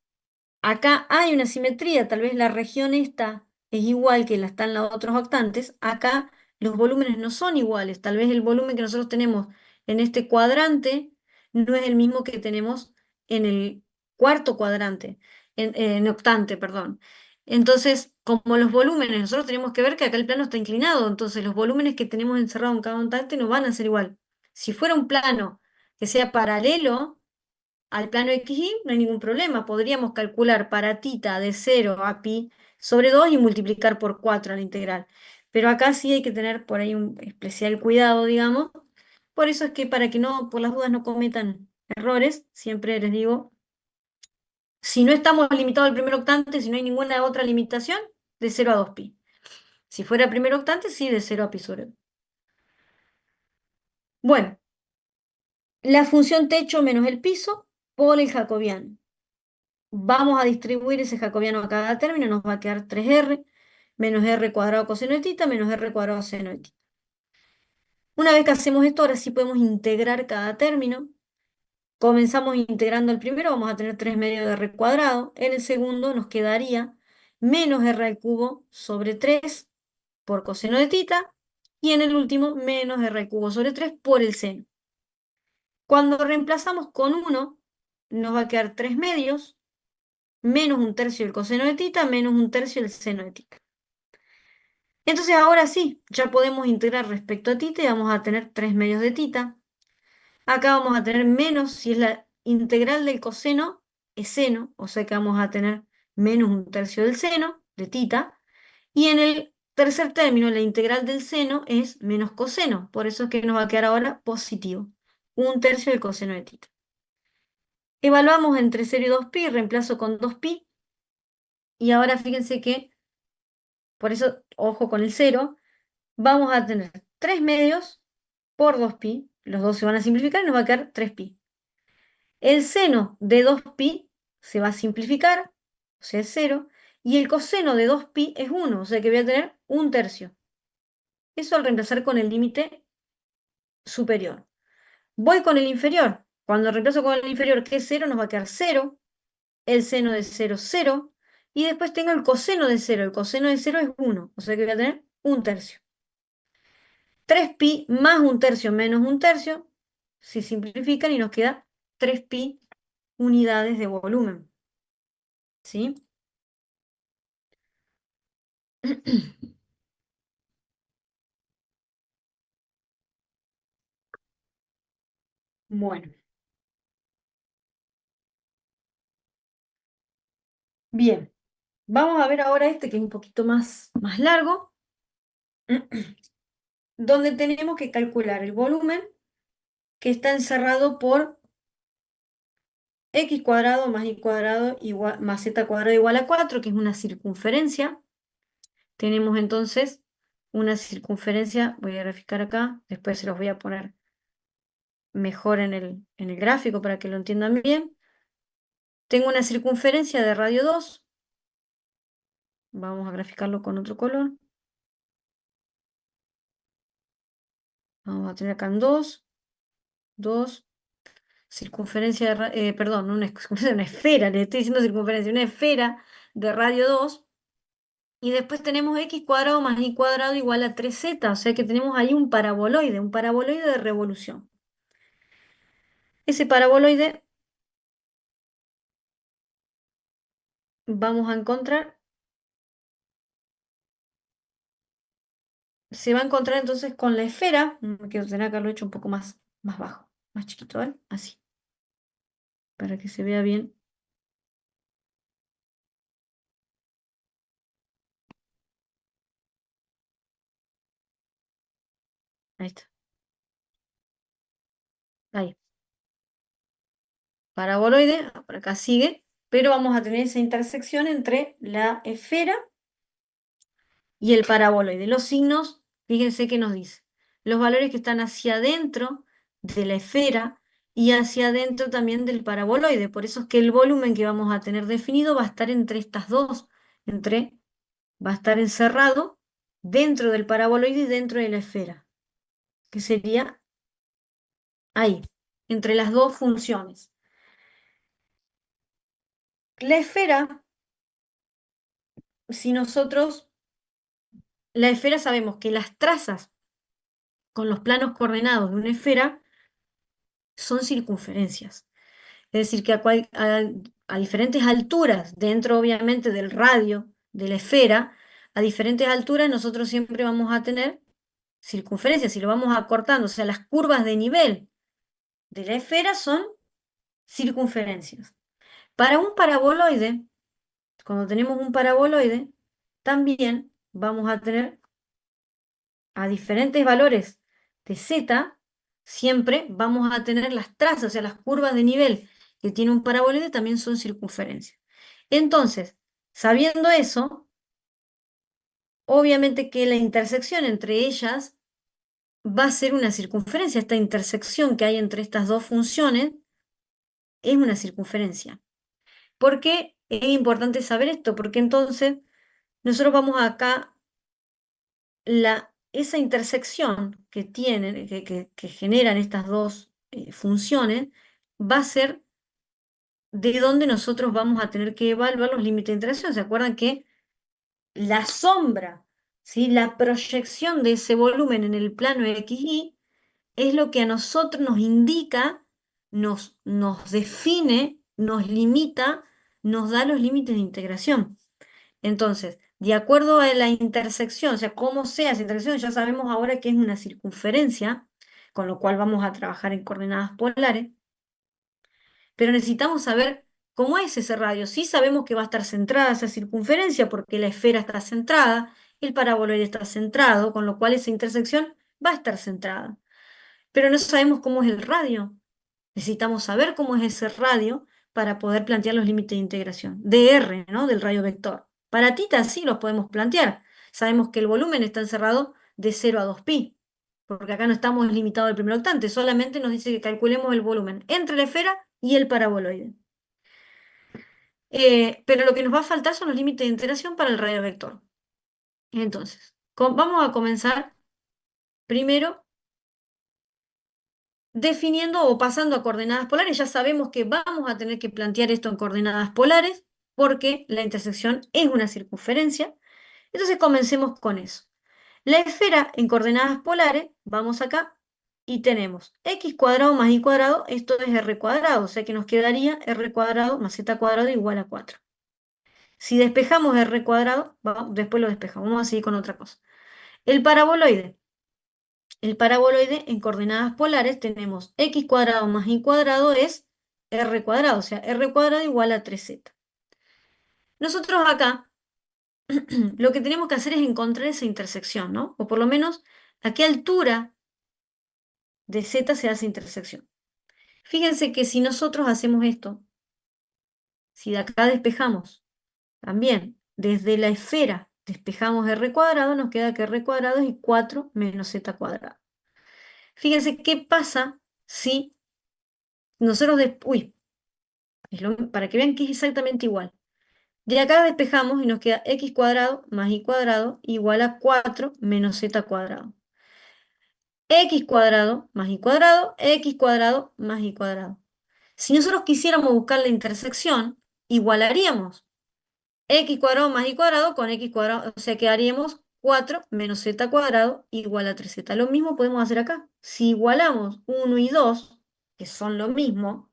S1: acá hay una simetría, tal vez la región esta es igual que la están los otros octantes, acá los volúmenes no son iguales, tal vez el volumen que nosotros tenemos en este cuadrante no es el mismo que tenemos en el cuarto cuadrante, en octante, perdón. Entonces, como los volúmenes, nosotros tenemos que ver que acá el plano está inclinado, entonces los volúmenes que tenemos encerrados en cada octante no van a ser igual. Si fuera un plano que sea paralelo al plano XY, no hay ningún problema. Podríamos calcular para tita de 0 a pi sobre 2 y multiplicar por 4 a la integral. Pero acá sí hay que tener por ahí un especial cuidado, digamos. Por eso es que para que no, por las dudas no cometan errores, siempre les digo, si no estamos limitados al primer octante, si no hay ninguna otra limitación, de 0 a 2pi. Si fuera primer octante, sí, de 0 a pi sobre 2. Bueno, la función techo menos el piso por el jacobiano. Vamos a distribuir ese jacobiano a cada término, nos va a quedar 3r menos r cuadrado coseno de tita menos r cuadrado seno de tita. Una vez que hacemos esto, ahora sí podemos integrar cada término. Comenzamos integrando el primero, vamos a tener 3 medios de r cuadrado. En el segundo nos quedaría menos r al cubo sobre 3 por coseno de tita. Y en el último, menos r al cubo sobre 3 por el seno. Cuando reemplazamos con 1, nos va a quedar 3 medios menos un tercio del coseno de tita, menos un tercio del seno de tita. Entonces ahora sí, ya podemos integrar respecto a tita y vamos a tener 3 medios de tita. Acá vamos a tener menos, si es la integral del coseno, es seno, o sea que vamos a tener menos un tercio del seno de tita. Y en el tercer término, la integral del seno es menos coseno, por eso es que nos va a quedar ahora positivo, un tercio del coseno de tita. Evaluamos entre 0 y 2pi, reemplazo con 2pi, y ahora fíjense que, por eso, ojo con el 0, vamos a tener 3 medios por 2pi, los dos se van a simplificar y nos va a quedar 3pi. El seno de 2pi se va a simplificar, o sea, es 0, y el coseno de 2pi es 1, o sea que voy a tener un tercio. Eso al reemplazar con el límite superior. Voy con el inferior. Cuando reemplazo con el inferior, que es 0, nos va a quedar 0, el seno de 0, 0, y después tengo el coseno de 0. El coseno de 0 es 1, o sea que voy a tener un tercio. 3pi más un tercio menos un tercio, se simplifican y nos queda 3pi unidades de volumen. ¿Sí? Bueno, bien. Vamos a ver ahora este que es un poquito más largo, donde tenemos que calcular el volumen que está encerrado por x cuadrado más y cuadrado igual, más z cuadrado igual a 4, que es una circunferencia. Tenemos entonces una circunferencia, voy a graficar acá, después se los voy a poner mejor en el gráfico para que lo entiendan bien. Tengo una circunferencia de radio 2, vamos a graficarlo con otro color. Vamos a tener acá en 2, 2, circunferencia perdón, no una, una esfera, le estoy diciendo circunferencia, una esfera de radio 2. Y después tenemos x cuadrado más y cuadrado igual a 3z, o sea que tenemos ahí un paraboloide de revolución. Ese paraboloide vamos a encontrar, se va a encontrar entonces con la esfera, quiero tener acá lo hecho un poco más bajo, más chiquito, ¿vale? Así, para que se vea bien. Ahí está, ahí. Paraboloide, por acá sigue, pero vamos a tener esa intersección entre la esfera y el paraboloide. Los signos, fíjense qué nos dice. Los valores que están hacia adentro de la esfera y hacia adentro también del paraboloide. Por eso es que el volumen que vamos a tener definido va a estar entre estas dos, va a estar encerrado dentro del paraboloide y dentro de la esfera, que sería ahí, entre las dos funciones. La esfera, si nosotros, la esfera sabemos que las trazas con los planos coordenados de una esfera son circunferencias. Es decir, que a diferentes alturas, dentro obviamente del radio de la esfera, a diferentes alturas nosotros siempre vamos a tener circunferencias y lo vamos acortando. O sea, las curvas de nivel de la esfera son circunferencias. Para un paraboloide, cuando tenemos un paraboloide, también vamos a tener a diferentes valores de z, siempre vamos a tener las trazas, o sea, las curvas de nivel que tiene un paraboloide también son circunferencias. Entonces, sabiendo eso, obviamente que la intersección entre ellas va a ser una circunferencia. Esta intersección que hay entre estas dos funciones es una circunferencia. ¿Por qué es importante saber esto? Porque entonces nosotros vamos acá, esa intersección que tienen, que generan estas dos funciones, va a ser de donde nosotros vamos a tener que evaluar los límites de interacción. ¿Se acuerdan que la sombra, ¿sí? La proyección de ese volumen en el plano XY es lo que a nosotros nos indica, nos define, nos limita, nos da los límites de integración? Entonces, de acuerdo a la intersección, o sea, cómo sea esa intersección, ya sabemos ahora que es una circunferencia, con lo cual vamos a trabajar en coordenadas polares, pero necesitamos saber cómo es ese radio. Sí sabemos que va a estar centrada esa circunferencia porque la esfera está centrada, el paraboloide está centrado, con lo cual esa intersección va a estar centrada. Pero no sabemos cómo es el radio. Necesitamos saber cómo es ese radio para poder plantear los límites de integración. DR, ¿no? Del radio vector. Para tita sí los podemos plantear. Sabemos que el volumen está encerrado de 0 a 2pi, porque acá no estamos limitados al primer octante, solamente nos dice que calculemos el volumen entre la esfera y el paraboloide. Pero lo que nos va a faltar son los límites de integración para el radio vector. Entonces, vamos a comenzar primero definiendo o pasando a coordenadas polares. Ya sabemos que vamos a tener que plantear esto en coordenadas polares porque la intersección es una circunferencia. Entonces comencemos con eso. La esfera en coordenadas polares, vamos acá y tenemos x cuadrado más y cuadrado, esto es r cuadrado, o sea que nos quedaría r cuadrado más z cuadrado igual a 4. Si despejamos r cuadrado, después lo despejamos, vamos a seguir con otra cosa. El paraboloide. El paraboloide en coordenadas polares tenemos x cuadrado más y cuadrado es r cuadrado, o sea, r cuadrado igual a 3z. Nosotros acá lo que tenemos que hacer es encontrar esa intersección, ¿no? O por lo menos a qué altura de z se hace intersección. Fíjense que si nosotros hacemos esto, si de acá despejamos también desde la esfera despejamos r cuadrado, nos queda que r cuadrado es 4 menos z cuadrado. Fíjense qué pasa si nosotros, uy, para que vean que es exactamente igual. De acá despejamos y nos queda x cuadrado más y cuadrado igual a 4 menos z cuadrado. X cuadrado más y cuadrado, x cuadrado más y cuadrado. Si nosotros quisiéramos buscar la intersección, igualaríamos x cuadrado más y cuadrado con x cuadrado, o sea que haríamos 4 menos z cuadrado igual a 3z. Lo mismo podemos hacer acá. Si igualamos 1 y 2, que son lo mismo,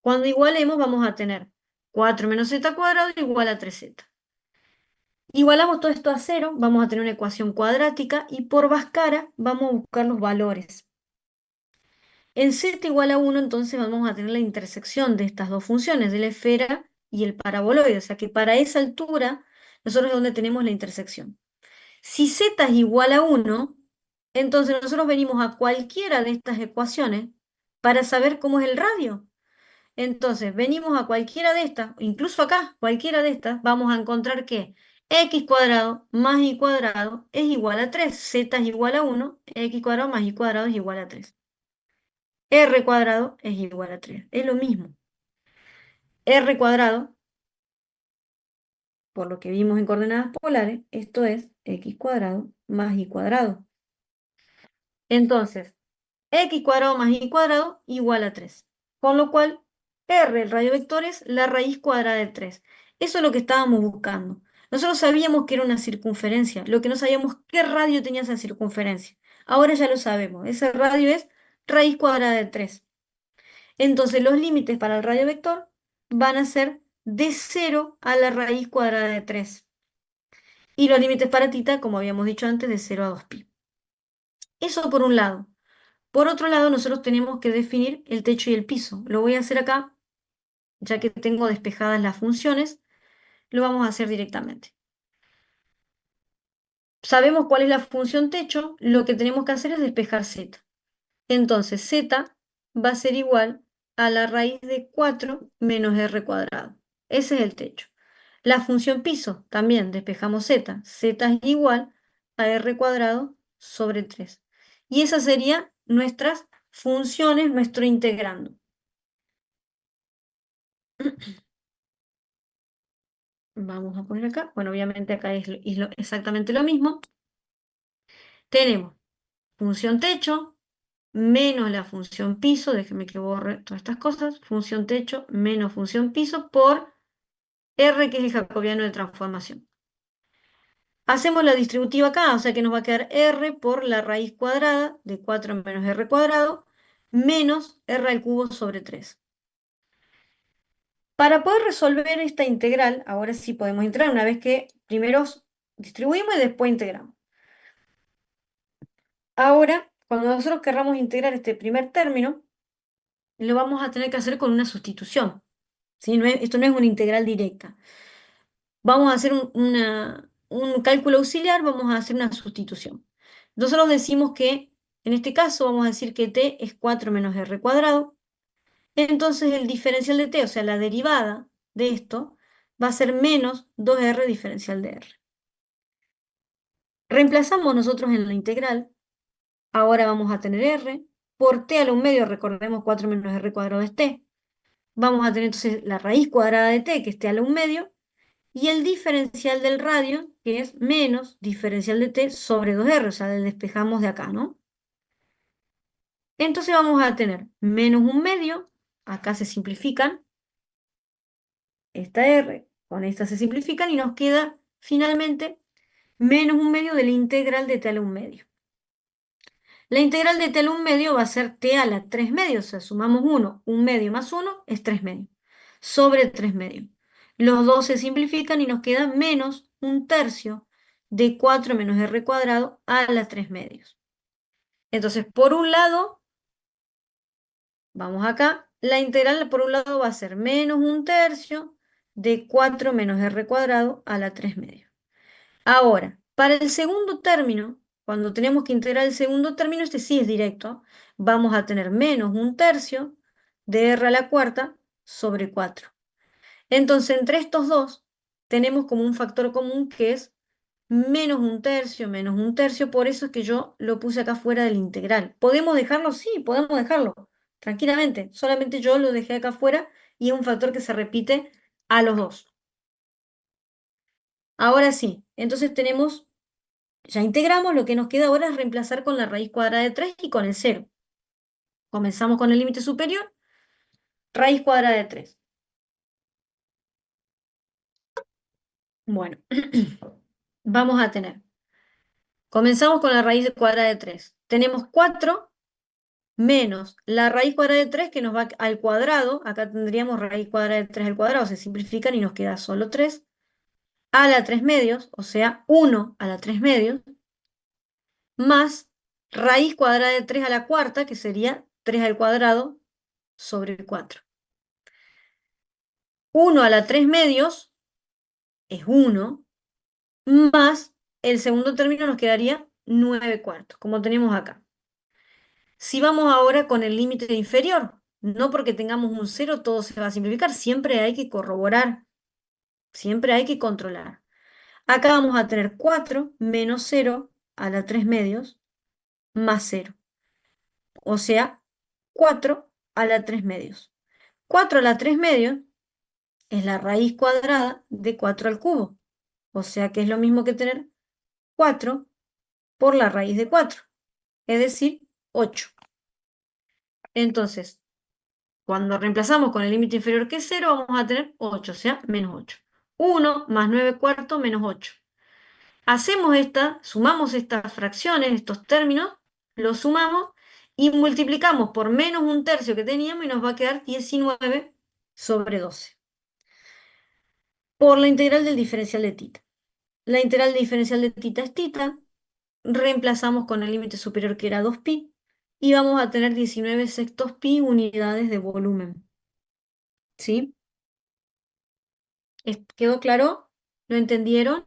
S1: cuando igualemos vamos a tener 4 menos z cuadrado igual a 3z. Igualamos todo esto a 0, vamos a tener una ecuación cuadrática y por Bhaskara vamos a buscar los valores. En z igual a 1, entonces vamos a tener la intersección de estas dos funciones, de la esfera y el paraboloide. O sea que para esa altura, nosotros es donde tenemos la intersección. Si z es igual a 1, entonces nosotros venimos a cualquiera de estas ecuaciones para saber cómo es el radio. Entonces, venimos a cualquiera de estas, incluso acá, cualquiera de estas, vamos a encontrar que x cuadrado más y cuadrado es igual a 3, z es igual a 1, x cuadrado más y cuadrado es igual a 3. R cuadrado es igual a 3. Es lo mismo. R cuadrado, por lo que vimos en coordenadas polares, esto es x cuadrado más y cuadrado. Entonces, x cuadrado más y cuadrado igual a 3. Con lo cual, R, el radio vector, es la raíz cuadrada de 3. Eso es lo que estábamos buscando. Nosotros sabíamos que era una circunferencia, lo que no sabíamos qué radio tenía esa circunferencia. Ahora ya lo sabemos. Ese radio es raíz cuadrada de 3. Entonces, los límites para el radio vector van a ser de 0 a la raíz cuadrada de 3. Y los límites para tita, como habíamos dicho antes, de 0 a 2pi. Eso por un lado. Por otro lado, nosotros tenemos que definir el techo y el piso. Lo voy a hacer acá, ya que tengo despejadas las funciones, lo vamos a hacer directamente. Sabemos cuál es la función techo, lo que tenemos que hacer es despejar z. Entonces, z va a ser igual a la raíz de 4 menos r cuadrado. Ese es el techo. La función piso, también despejamos z. Z es igual a r cuadrado sobre 3. Y esas serían nuestras funciones, nuestro integrando. Vamos a poner acá. Bueno, obviamente acá es, exactamente lo mismo. Tenemos función techo menos la función piso. Déjenme que borre todas estas cosas. Función techo menos función piso por R, que es el jacobiano de transformación. Hacemos la distributiva acá, o sea que nos va a quedar R por la raíz cuadrada de 4 menos R cuadrado menos R al cubo sobre 3. Para poder resolver esta integral, ahora sí podemos integrar una vez que primero distribuimos y después integramos. Ahora, cuando nosotros querramos integrar este primer término, lo vamos a tener que hacer con una sustitución. ¿Sí? Esto no es una integral directa. Vamos a hacer un cálculo auxiliar, vamos a hacer una sustitución. Nosotros decimos que, en este caso, vamos a decir que t es 4 menos r cuadrado. Entonces el diferencial de t, o sea, la derivada de esto, va a ser menos 2r diferencial de r. Reemplazamos nosotros en la integral. Ahora vamos a tener r. Por t a la 1 medio, recordemos 4 menos r cuadrado es t. Vamos a tener entonces la raíz cuadrada de t, que es t a la 1 medio, y el diferencial del radio, que es menos diferencial de t sobre 2r, o sea, le despejamos de acá, ¿no? Entonces vamos a tener menos 1 medio, acá se simplifican, esta r con esta se simplifican y nos queda finalmente menos 1 medio de la integral de t a la 1 medio. La integral de t a la 1 medio va a ser t a la 3 medios, o sea, sumamos 1, 1 medio más 1 es 3 medios, sobre 3 medios. Los dos se simplifican y nos queda menos 1/3 de 4 menos r cuadrado a la 3 medios. Entonces, por un lado, vamos acá, la integral por un lado va a ser menos 1/3 de 4 menos r cuadrado a la 3 medios. Ahora, para el segundo término, cuando tenemos que integrar el segundo término, este sí es directo, vamos a tener menos 1/3 de r a la cuarta sobre 4. Entonces, entre estos dos, tenemos como un factor común que es menos 1/3, menos 1/3, por eso es que yo lo puse acá fuera del integral. ¿Podemos dejarlo? Sí, podemos dejarlo, tranquilamente. Solamente yo lo dejé acá fuera y es un factor que se repite a los dos. Ahora sí, entonces tenemos, ya integramos, lo que nos queda ahora es reemplazar con la raíz cuadrada de 3 y con el 0. Comenzamos con el límite superior, raíz cuadrada de 3. Bueno, vamos a tener. Comenzamos con la raíz cuadrada de 3. Tenemos 4 menos la raíz cuadrada de 3 que nos va al cuadrado. Acá tendríamos raíz cuadrada de 3 al cuadrado, se simplifican y nos queda solo 3. A la 3 medios, o sea, 1 a la 3 medios, más raíz cuadrada de 3 a la cuarta, que sería 3 al cuadrado sobre 4. 1 a la 3 medios es 1, más el segundo término nos quedaría 9 cuartos, como tenemos acá. Si vamos ahora con el límite inferior, no porque tengamos un 0 todo se va a simplificar, siempre hay que corroborar, siempre hay que controlar. Acá vamos a tener 4 menos 0 a la 3 medios más 0. O sea, 4 a la 3 medios. 4 a la 3 medios es la raíz cuadrada de 4 al cubo. O sea que es lo mismo que tener 4 por la raíz de 4, es decir, 8. Entonces, cuando reemplazamos con el límite inferior que es 0, vamos a tener 8, o sea, menos 8. 1 más 9 cuartos menos 8. Sumamos estas fracciones, estos términos, los sumamos y multiplicamos por menos un tercio que teníamos y nos va a quedar 19 sobre 12 por la integral del diferencial de tita. La integral del diferencial de tita es tita, reemplazamos con el límite superior que era 2pi y vamos a tener 19 sextos pi unidades de volumen. ¿Sí? ¿Quedó claro? ¿Lo entendieron?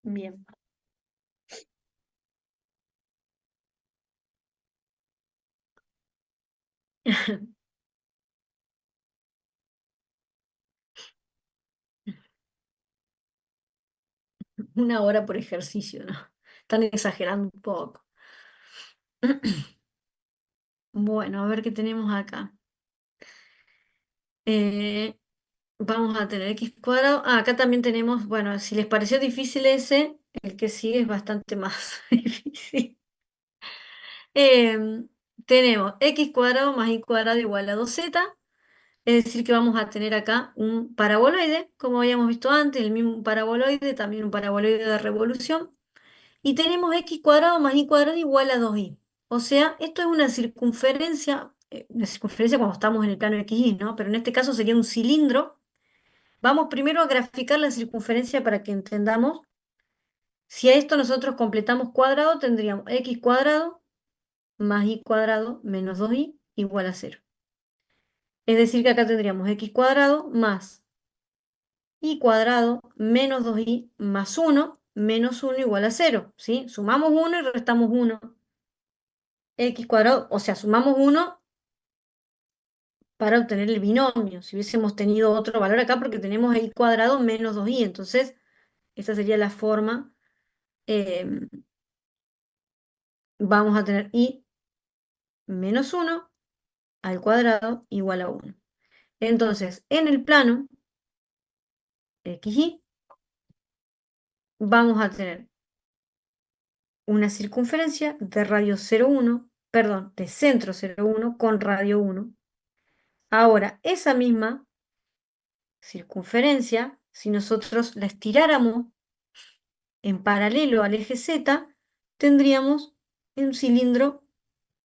S1: Bien. Una hora por ejercicio, ¿no? Están exagerando un poco. Bueno, a ver qué tenemos acá. Eh, vamos a tener x cuadrado. Ah, acá también tenemos, bueno, si les pareció difícil ese, el que sigue es bastante más difícil. Em, tenemos x cuadrado más y cuadrado igual a 2z. Es decir, que vamos a tener acá un paraboloide, como habíamos visto antes, el mismo paraboloide, también un paraboloide de revolución. Y tenemos x cuadrado más y cuadrado igual a 2y. O sea, esto es una circunferencia cuando estamos en el plano XY, ¿no? Pero en este caso sería un cilindro. Vamos primero a graficar la circunferencia para que entendamos. Si a esto nosotros completamos cuadrado, tendríamos x cuadrado más y cuadrado menos 2y igual a 0. Es decir, que acá tendríamos x cuadrado más y cuadrado menos 2y más 1 menos 1 igual a 0. ¿Sí? Sumamos 1 y restamos 1. X cuadrado, o sea, sumamos 1 para obtener el binomio. Si hubiésemos tenido otro valor acá, porque tenemos y cuadrado menos 2y, entonces esta sería la forma. eh, vamos a tener y menos 1 al cuadrado igual a 1. Entonces, en el plano XY vamos a tener una circunferencia de radio 0,1, perdón, de centro 0,1 con radio 1. Ahora, esa misma circunferencia, si nosotros la estiráramos en paralelo al eje Z, tendríamos un cilindro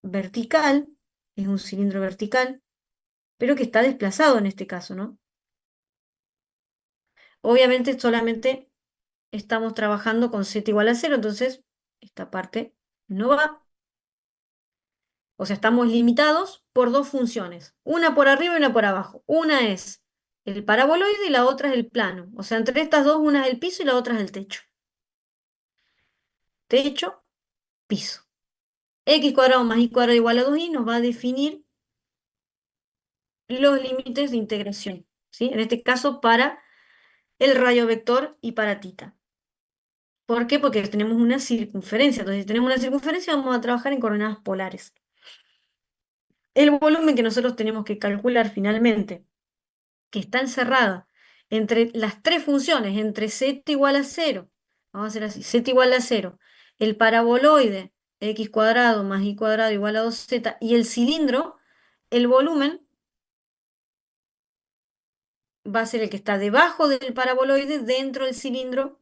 S1: vertical, es un cilindro vertical, pero que está desplazado en este caso, ¿no? Obviamente solamente estamos trabajando con Z igual a 0, entonces esta parte no va. O sea, estamos limitados por dos funciones, una por arriba y una por abajo. Una es el paraboloide y la otra es el plano. O sea, entre estas dos, una es el piso y la otra es el techo. Techo, piso. X cuadrado más y cuadrado igual a 2y nos va a definir los límites de integración, ¿sí? En este caso para el radio vector y para tita. ¿Por qué? Porque tenemos una circunferencia. Entonces, si tenemos una circunferencia, vamos a trabajar en coordenadas polares. El volumen que nosotros tenemos que calcular finalmente, que está encerrada entre las tres funciones, entre z igual a 0, vamos a hacer así, z igual a 0, el paraboloide x cuadrado más y cuadrado igual a 2z y el cilindro, el volumen va a ser el que está debajo del paraboloide, dentro del cilindro,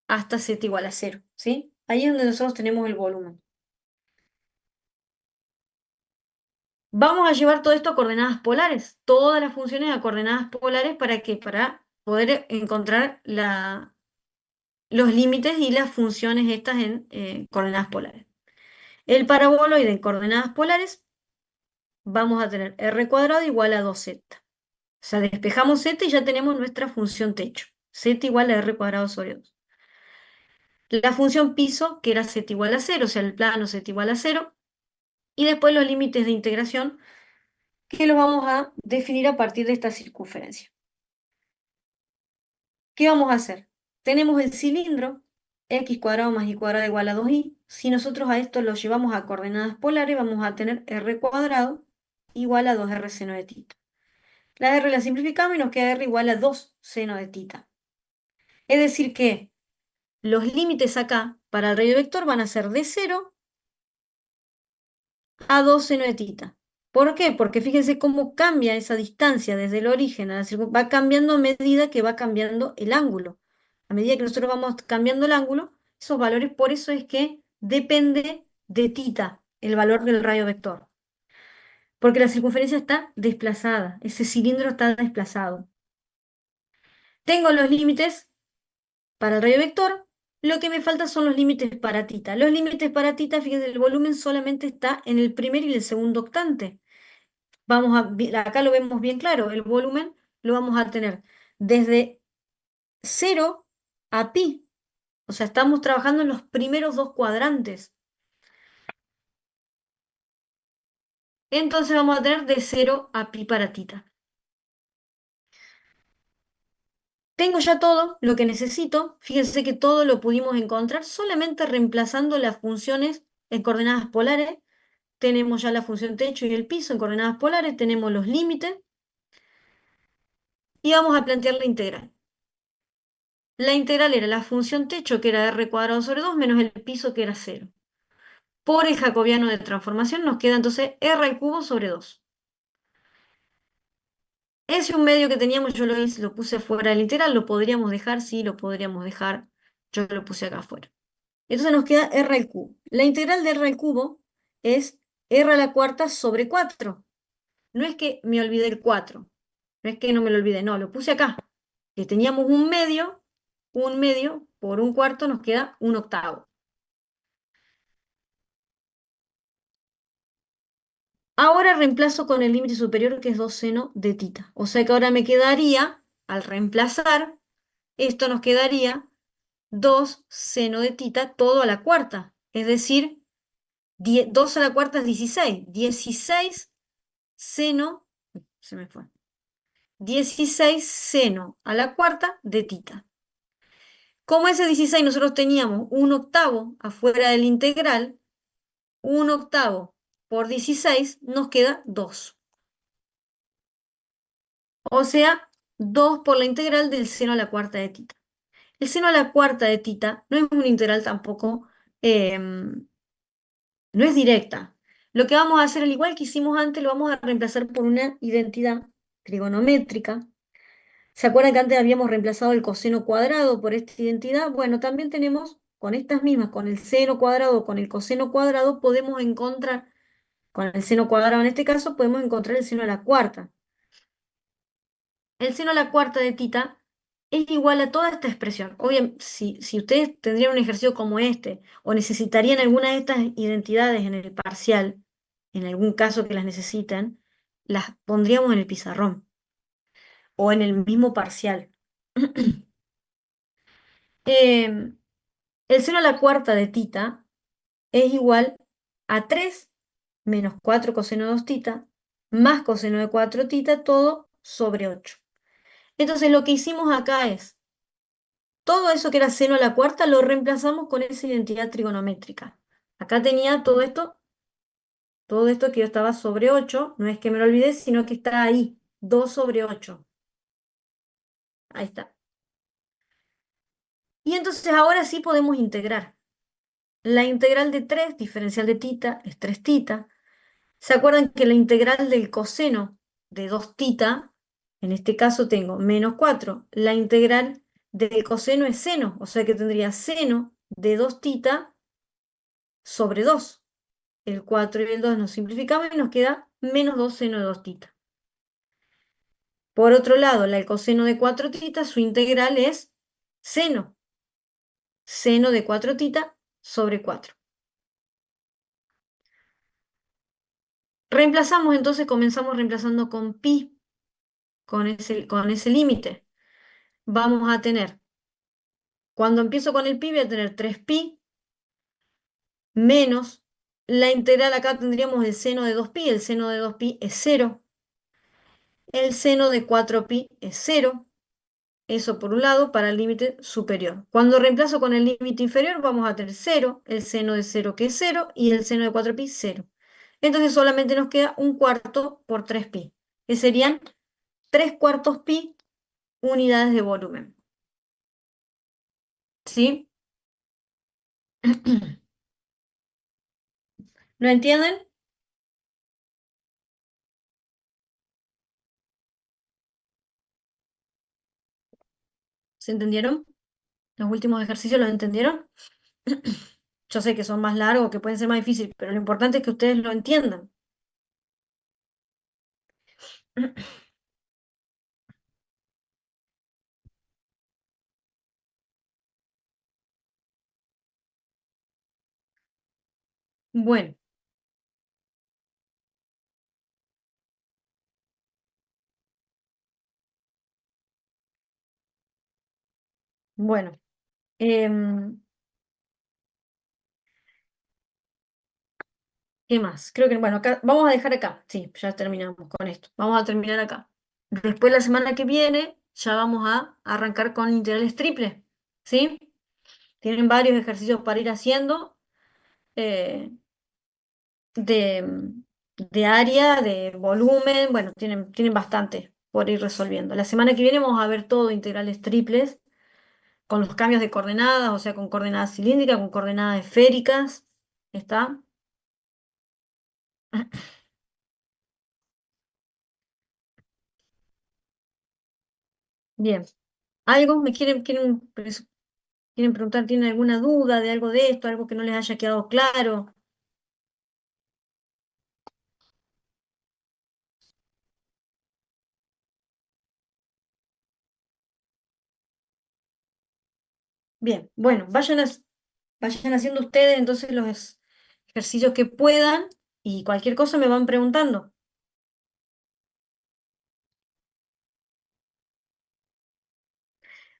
S1: hasta z igual a 0, ¿sí? Ahí es donde nosotros tenemos el volumen. Vamos a llevar todo esto a coordenadas polares, todas las funciones a coordenadas polares, ¿para qué? Para poder encontrar los límites y las funciones estas en coordenadas polares. El paraboloide en coordenadas polares, vamos a tener r cuadrado igual a 2z. O sea, despejamos z y ya tenemos nuestra función techo. Z igual a r cuadrado sobre 2. La función piso, que era z igual a 0, o sea, el plano z igual a 0. Y después los límites de integración, que los vamos a definir a partir de esta circunferencia. ¿Qué vamos a hacer? Tenemos el cilindro, x cuadrado más y cuadrado igual a 2i. Si nosotros a esto lo llevamos a coordenadas polares, vamos a tener r cuadrado igual a 2r seno de tita. La r la simplificamos y nos queda r igual a 2 seno de tita. Es decir que los límites acá para el radiovector van a ser de 0 a 2 seno de tita. ¿Por qué? Porque fíjense cómo cambia esa distancia desde el origen a la va cambiando a medida que va cambiando el ángulo. A medida que nosotros vamos cambiando el ángulo, esos valores, por eso es que depende de tita, el valor del radiovector. Porque la circunferencia está desplazada, ese cilindro está desplazado. Tengo los límites para el radiovector, lo que me falta son los límites para tita. Los límites para tita, fíjense, el volumen solamente está en el primer y el segundo octante. Acá lo vemos bien claro, el volumen lo vamos a tener desde 0 a pi. O sea, estamos trabajando en los primeros dos cuadrantes. Entonces vamos a tener de 0 a pi para tita. Tengo ya todo lo que necesito. Fíjense que todo lo pudimos encontrar solamente reemplazando las funciones en coordenadas polares. Tenemos ya la función techo y el piso en coordenadas polares. Tenemos los límites. Y vamos a plantear la integral. La integral era la función techo, que era r cuadrado sobre 2, menos el piso, que era 0. Por el jacobiano de transformación nos queda entonces r al cubo sobre 2. Ese un medio que teníamos, yo lo hice, lo puse fuera del integral, lo podríamos dejar, sí, lo podríamos dejar, yo lo puse acá afuera. Entonces nos queda r al cubo. La integral de r al cubo es r a la cuarta sobre 4. No es que me olvidé el 4, no es que no me lo olvidé, no, lo puse acá. Que teníamos un medio por un cuarto nos queda un octavo. Ahora reemplazo con el límite superior, que es 2 seno de tita. O sea que ahora me quedaría, al reemplazar, esto nos quedaría 2 seno de tita todo a la cuarta. Es decir, 2 a la cuarta es 16. 16 seno, se me fue. 16 seno a la cuarta de tita. Como ese 16 nosotros teníamos un octavo afuera del integral, un octavo por 16 nos queda 2. O sea, 2 por la integral del seno a la cuarta de tita. El seno a la cuarta de tita no es una integral tampoco, no es directa. Lo que vamos a hacer, al igual que hicimos antes, lo vamos a reemplazar por una identidad trigonométrica. ¿Se acuerdan que antes habíamos reemplazado el coseno cuadrado por esta identidad? Bueno, también tenemos con estas mismas, con el seno cuadrado o con el coseno cuadrado, podemos encontrar, con el seno cuadrado en este caso, podemos encontrar el seno a la cuarta. El seno a la cuarta de tita es igual a toda esta expresión. Obviamente, si ustedes tendrían un ejercicio como este, o necesitarían alguna de estas identidades en el parcial, en algún caso que las necesiten, las pondríamos en el pizarrón o en el mismo parcial. Em, el seno a la cuarta de tita es igual a 3 menos 4 coseno de 2 tita más coseno de 4 tita, todo sobre 8. Entonces lo que hicimos acá es todo eso que era seno a la cuarta lo reemplazamos con esa identidad trigonométrica. Acá tenía todo esto que yo estaba sobre 8, no es que me lo olvidé, sino que está ahí, 2 sobre 8. Ahí está. Y entonces ahora sí podemos integrar. La integral de 3, diferencial de tita, es 3 tita. ¿Se acuerdan que la integral del coseno de 2 tita, en este caso tengo menos 4? La integral del coseno es seno, o sea que tendría seno de 2 tita sobre 2. El 4 y el 2 nos simplificamos y nos queda menos 2 seno de 2 tita. Por otro lado, el coseno de 4 tita, su integral es seno. Seno de 4 tita sobre 4. Reemplazamos entonces, comenzamos reemplazando con pi, con ese límite. Vamos a tener, cuando empiezo con el pi, voy a tener 3pi menos la integral. Acá tendríamos el seno de 2pi, el seno de 2pi es 0. El seno de 4pi es 0. Eso por un lado para el límite superior. Cuando reemplazo con el límite inferior, vamos a tener cero, el seno de cero que es cero y el seno de 4pi cero. Entonces solamente nos queda un cuarto por 3pi, que serían 3 cuartos pi unidades de volumen. ¿Sí? ¿Lo entienden? ¿Se entendieron? ¿Los últimos ejercicios los entendieron? Yo sé que son más largos, que pueden ser más difíciles, pero lo importante es que ustedes lo entiendan. Bueno, bueno. em, ¿Qué más? Creo que, bueno, acá, vamos a dejar acá. Sí, ya terminamos con esto. Vamos a terminar acá. Después, la semana que viene, ya vamos a arrancar con integrales triples. ¿Sí? Tienen varios ejercicios para ir haciendo eh, de, de área, de volumen. Bueno, tienen bastante por ir resolviendo. La semana que viene vamos a ver todo integrales triples con los cambios de coordenadas, o sea, con coordenadas cilíndricas, con coordenadas esféricas. ¿Está? Bien. ¿Algo? ¿Quieren preguntar? ¿Tienen alguna duda de algo de esto? ¿Algo que no les haya quedado claro? Bien, bueno, vayan haciendo ustedes entonces los ejercicios que puedan y cualquier cosa me van preguntando.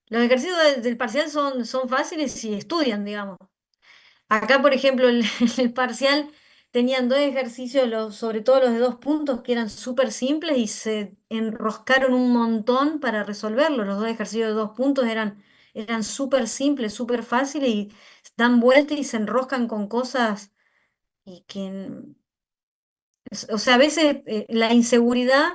S1: Los ejercicios del parcial son fáciles si estudian, digamos. Acá, por ejemplo, el parcial tenían dos ejercicios, sobre todo los de 2 puntos, que eran súper simples y se enroscaron un montón para resolverlos. Los dos ejercicios de 2 puntos eran súper simples, súper fáciles y dan vuelta y se enroscan con cosas y o sea, a veces la inseguridad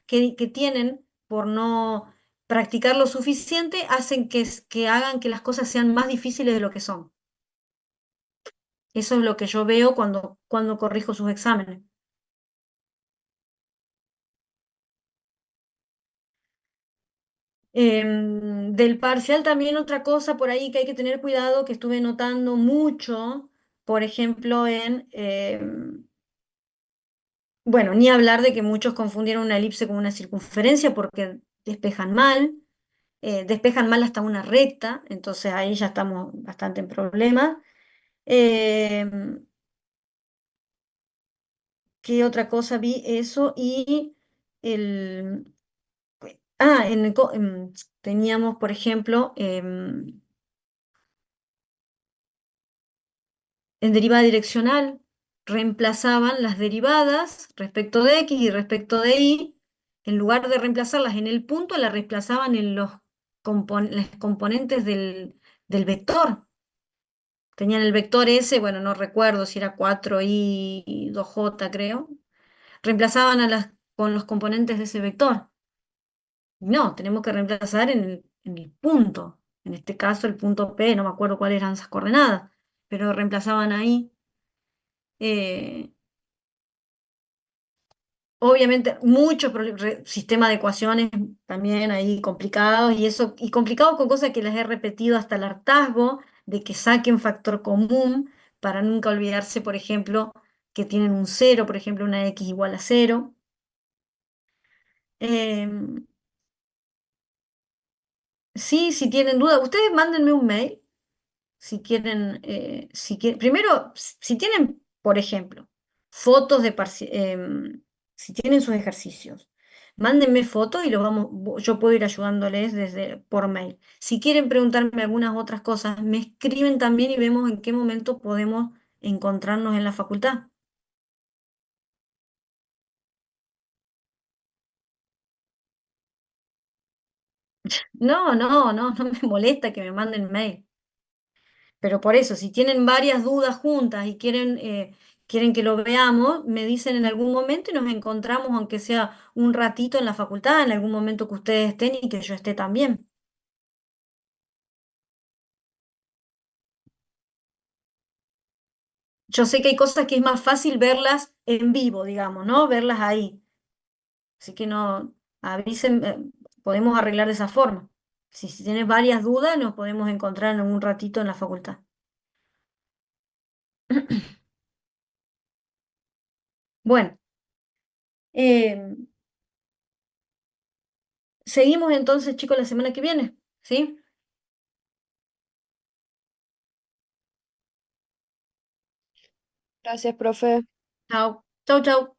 S1: que tienen por no practicar lo suficiente hacen que hagan que las cosas sean más difíciles de lo que son. Eso es lo que yo veo cuando corrijo sus exámenes. Del parcial también otra cosa por ahí que hay que tener cuidado, que estuve notando mucho, por ejemplo, bueno, ni hablar de que muchos confundieron una elipse con una circunferencia porque despejan mal hasta una recta, entonces ahí ya estamos bastante en problemas. Em, ¿Qué otra cosa vi? Eso y el... teníamos, por ejemplo, en derivada direccional, reemplazaban las derivadas respecto de x y respecto de y, en lugar de reemplazarlas en el punto, las reemplazaban en las componentes del vector. Tenían el vector S, bueno, no recuerdo si era 4i y 2j, creo. Reemplazaban con los componentes de ese vector. No, tenemos que reemplazar en el punto. En este caso, el punto P, no me acuerdo cuáles eran esas coordenadas, pero reemplazaban ahí. Eh, Obviamente, muchos sistemas de ecuaciones también ahí complicados y eso, y complicados con cosas que les he repetido hasta el hartazgo, de que saquen factor común para nunca olvidarse, por ejemplo, que tienen un cero, por ejemplo, una x igual a cero. Em, sí, si tienen duda, ustedes mándenme un mail si quieren, primero, si tienen, por ejemplo, fotos si tienen sus ejercicios, mándenme fotos y yo puedo ir ayudándoles por mail. Si quieren preguntarme algunas otras cosas, me escriben también y vemos en qué momento podemos encontrarnos en la facultad. No, no, no, no me molesta que me manden mail. Pero por eso, si tienen varias dudas juntas y quieren que lo veamos, me dicen en algún momento y nos encontramos, aunque sea un ratito en la facultad, en algún momento que ustedes estén y que yo esté también. Yo sé que hay cosas que es más fácil verlas en vivo, digamos, ¿no? Verlas ahí. Así que no, avisen, podemos arreglar de esa forma. Si tienes varias dudas, nos podemos encontrar en un ratito en la facultad. Bueno, eh, seguimos entonces, chicos, la semana que viene, ¿sí?
S5: Gracias, profe.
S1: Chao, chau, chau.